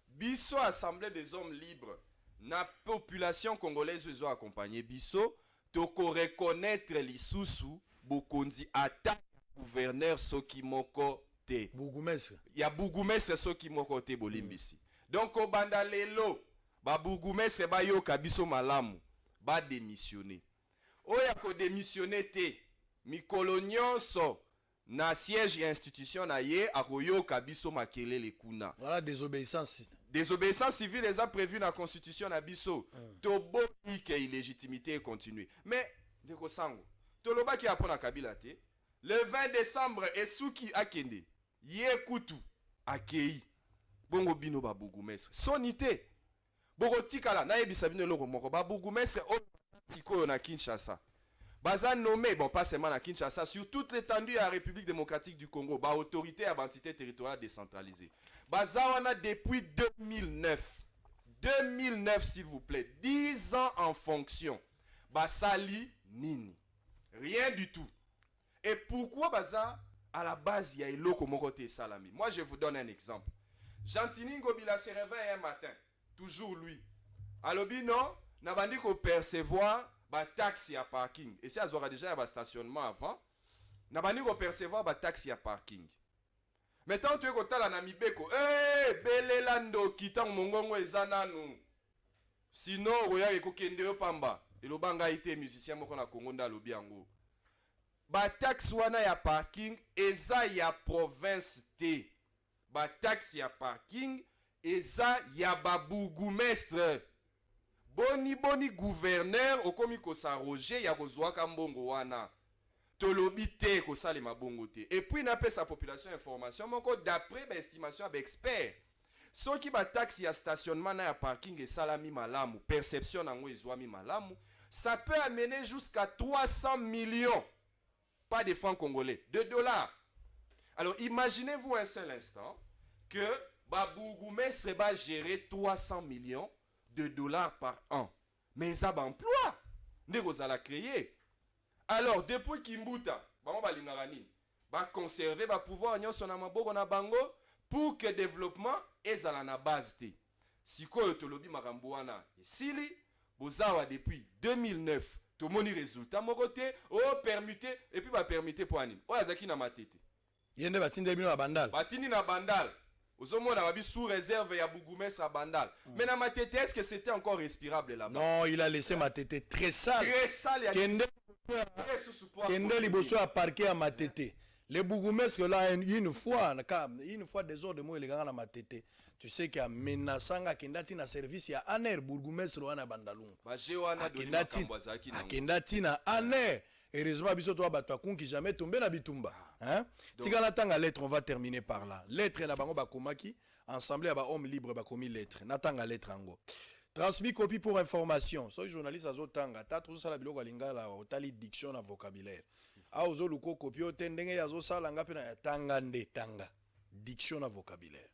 biso assemblée des hommes libres na population congolaise ezo accompagner biso toko reconnaître lisusu bokonzi ata gouverneur soki moko te bourgmestre ya bourgmestre soki moko te bolimbisi donc obanda lelo ba bourgmestre ba yoka biso malamu ba démissionner oya ko démissionner te mikolo nyonso na siège ya institution na ye akoyoka biso makelele kuna voilà désobéissance civile eza prévu na constitution na biso to boki ke illégitimité continue mais ndeko sango to lobaki apona Kabila te le 20 décembre esuki akende ye kutu akei bongo bino ba bourgmestre sonité bokotikala na yebisa bino loko moko ba bourgmestre o na Kinshasa baza nommé bon pas seulement na Kinshasa sur toute l'étendue de la République démocratique du Congo ba autorité à entité territoriale décentralisée baza wana depuis 2009 s'il vous plaît 10 ans en fonction basali nini rien du tout et pourquoi baza à la base, il y a Eloko Mokote Salami. Moi, je vous donne un exemple. Gentini Ngobila se réveille un matin. Toujours lui. Alobi, non, n'abandi ko percevoir ba taxi à parking. Et si elle aura déjà un stationnement avant, n'abandi ko percevoir ba taxi à parking. Maintenant, tu es kota la namibeko. Belelando kitang mongongo ezananu. Sinon, roya eko kende yo pamba. Et le banga été musicien moko na Congo nda lobi yango. Ba taxe wana ya parking eza ya province te. Ba taxe ya parking eza ya ba bourgmestre. boni gouverneur okomi ko s'arroger ya kozwaka mbongo wana. Tolobi te ko sale mabongo te. Et puis na pe sa population information moko d'après ba estimation ba expert. Soki ba taxe ya stationnement na ya parking et salami malamu, perception nango ezwami malamu, ça peut amener jusqu'à 300 millions, pas de francs congolais, de dollars. Alors imaginez-vous un seul instant que Babougoumes va gérer 300 millions de dollars par an. Mais ça va emploi. Vous allez créer. Alors depuis Kimbuta, va conserver va pouvoir na bango pour que développement est à la base. Si quoi tolobi marambouana sili bozawa depuis 2009 to moni résultat mon côté permuté et puis va permuter pour anim. Azaki na matete. Yende batinde bino na bandal. Batini na bandal. Ozomona babi sous réserve ya Bougoumes à bandal. Mais na matete est-ce que c'était encore respirable là-bas? Non, il a laissé matete très sale. Très sale. Kende liboso a parqué à matete. Les Bougoumes que là une fois des ordres de moi les gars na matete. Tu sais qu'il y a menasanga kendati na service ya aner Bougoumes roana bandalungu. Ba jewana doni makambwazaki na. Kendati na aner. Heureusement, biso to bato qui jamais tombé na bitumba. Hein? Tigala tanga lettre, on va terminer par là. Lettre na bango bakomaki, ensemble à ba homme libre bakomi lettre. Natanga lettre ango. Transmis copie pour information. So journaliste azo tanga, ta tout ça la biloko lingala otali diction na vocabulaire. A ozo luko copie otendenge yazo sala ngapi na tanga nde tanga. Diction na vocabulaire.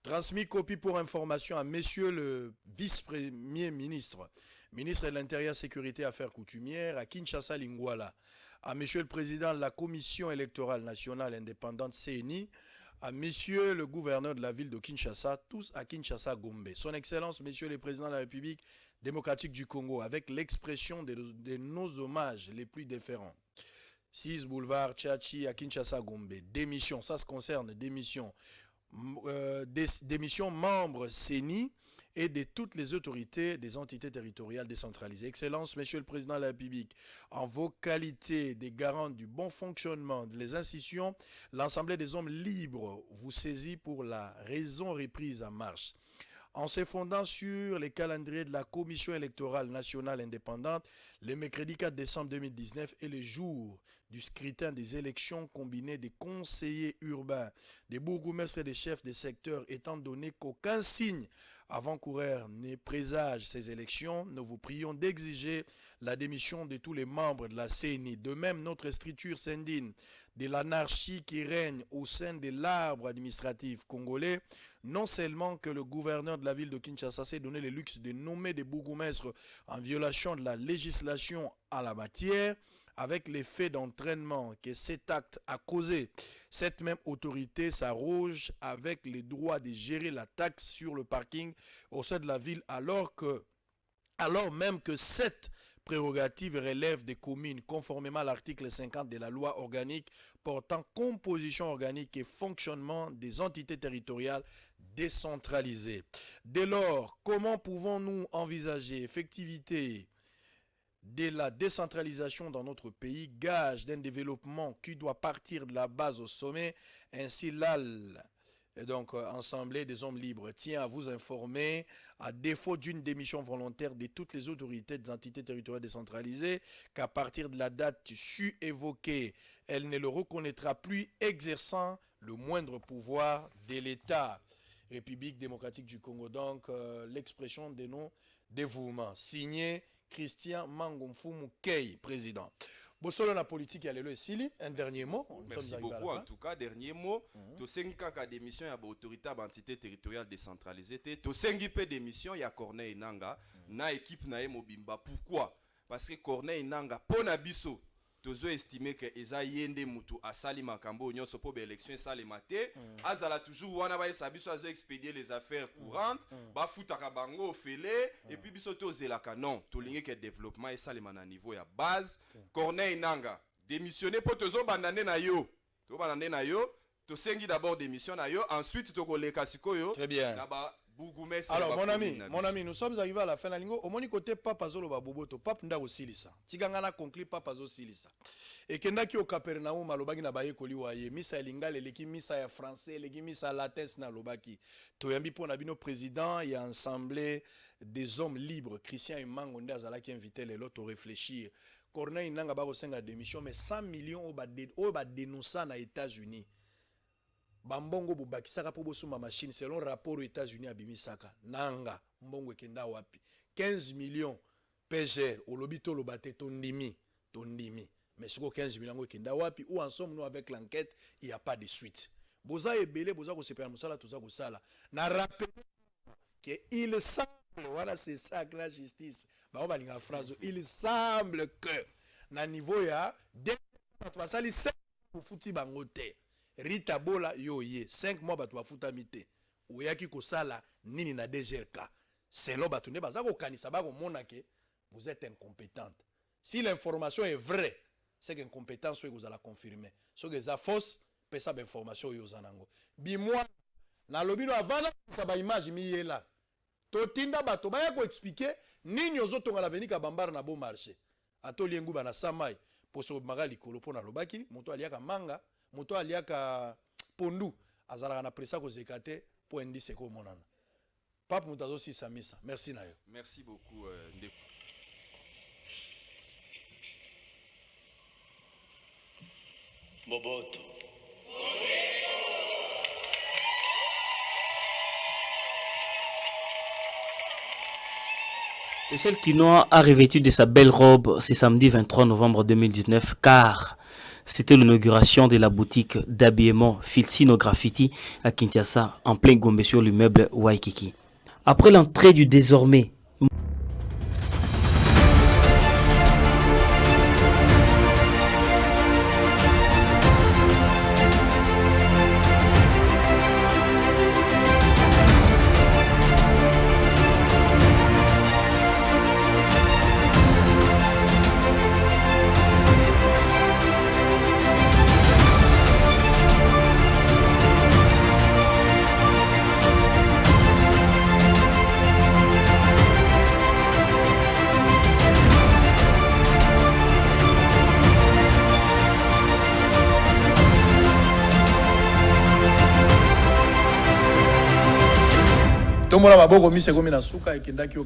Transmis copie pour information à Monsieur le vice-premier ministre, ministre de l'Intérieur, Sécurité, Affaires coutumières, à Kinshasa Lingwala, à Monsieur le président de la Commission électorale nationale indépendante CENI, à Monsieur le gouverneur de la ville de Kinshasa, tous à Kinshasa Gombe. Son Excellence, Monsieur le président de la République démocratique du Congo, avec l'expression de nos hommages les plus déférents. 6 boulevard Tchachi à Kinshasa Gombe. Démission, ça se concerne démission. Des missions membres CENI et de toutes les autorités des entités territoriales décentralisées. Excellence, Monsieur le Président de la République, en vos qualités des garants du bon fonctionnement des institutions, l'Assemblée des hommes libres vous saisit pour la raison reprise en marche. En se fondant sur les calendriers de la Commission électorale nationale indépendante, le mercredi 4 décembre 2019 est le jour du scrutin des élections combinées des conseillers urbains, des bourgmestres et des chefs des secteurs, étant donné qu'aucun signe avant-coureur ne présage ces élections, nous vous prions d'exiger la démission de tous les membres de la CENI. De même, notre structure s'indigne de l'anarchie qui règne au sein de l'arbre administratif congolais, non seulement que le gouverneur de la ville de Kinshasa s'est donné le luxe de nommer des bourgmestres en violation de la législation en la matière, avec l'effet d'entraînement que cet acte a causé. Cette même autorité s'arroge avec le droit de gérer la taxe sur le parking au sein de la ville, alors même que cette prérogative relève des communes, conformément à l'article 50 de la loi organique portant composition organique et fonctionnement des entités territoriales décentralisées. Dès lors, comment pouvons-nous envisager effectivité de la décentralisation dans notre pays, gage d'un développement qui doit partir de la base au sommet? Ainsi, l'AL, et donc Assemblée des hommes libres, tient à vous informer, à défaut d'une démission volontaire de toutes les autorités des entités territoriales décentralisées, qu'à partir de la date su-évoquée, elle ne le reconnaîtra plus exerçant le moindre pouvoir de l'État. République démocratique du Congo, donc l'expression de nos dévouements. Signé Christian Mangomfumu Kei, président. Bosolo la politique, il y a Sili, un dernier mot. Merci beaucoup. En tout cas, dernier mot. Tu sais qu'il y a des missions, il y a l'autorité à l'entité territoriale décentralisée. Tu sais qu'il y a des missions, il y a Corneille Nanga, na équipe na Mobimba. Pourquoi? Parce que Corneille Nanga, pour Nabiso, tozo estimé que eza yende mutu asali makambo nyonso po élection sale maté azala toujours wana ba sabiso azo expédier les affaires courantes ba futaka bango fele et puis biso tozelaka non tolingi que développement et sale na niveau ya base. Corneille Nanga démissionné po tozo bandane na yo to bandane na yo to sengi d'abord démission na yo ensuite to koleka sikoyo très bien. Alors mon ami, nous sommes arrivés à la fin de la ligne. Au moins côté Papa Zolo Baboboto, Papa Nda Osilisa. Tigangana conclut Papa Zo Silisa. Et kenda ki o Capernaum malobaki na baye koli waye misa elinga leleki misa ya français, leki misa latin na lobaki. Toyambi po na bino président ya assemblée des hommes libres, Christian Imango Ndazala qui invité les lots à réfléchir. Corneille Nanga ba kosenga démission mais 100 millions au ba dénoncer aux États-Unis. Bambongo bubakisaka po bosuma machine selon rapport aux États-Unis à Bimisaka. Nanga mbongo kenda wapi. 15 millions PGR au lobito lobate tondimi. Mais sur 15 millions kenda wapi ou ensemble nous avec l'enquête, il n'y a pas de suite. Boza ebele boza ko sepela musala toza ko sala. Na rappel que il semble voilà c'est ça que la justice. Ba on balinga phrase il semble que na niveau ya de basali 5 pour futi bangote. Rita Bola yoye 5 mois batu bafuta mite. Oyaki ko sala nini na DGRK. Selon batunde baza ko kanisa ba ko mona que vous êtes incompétente. Si l'information est vraie, c'est qu'incompétence que vous allez confirmer. Ce que ça fausse, peut ça information yo zanango. Bi moi na lobino avant ça ba image mi là. Totinda bato ba ya ko expliquer nini ozotonga la venir ka bambara na bon marché. Atoli nguba na samai poso magali kolopo na lobaki, moto aliaka manga, moto aliaka pondu, azala na pressa ko zekate po indice ko monana. Pape Moutazo si samisa. Merci na yo. Merci beaucoup Moboto. Le seul quinoa a revêtu de sa belle robe ce samedi 23 novembre 2019 car c'était l'inauguration de la boutique d'habillement Filsino Graffiti à Kinshasa en plein Gombe sur l'immeuble Waikiki. Après l'entrée du désormais Tombola maboko mise komi na suka ekendaki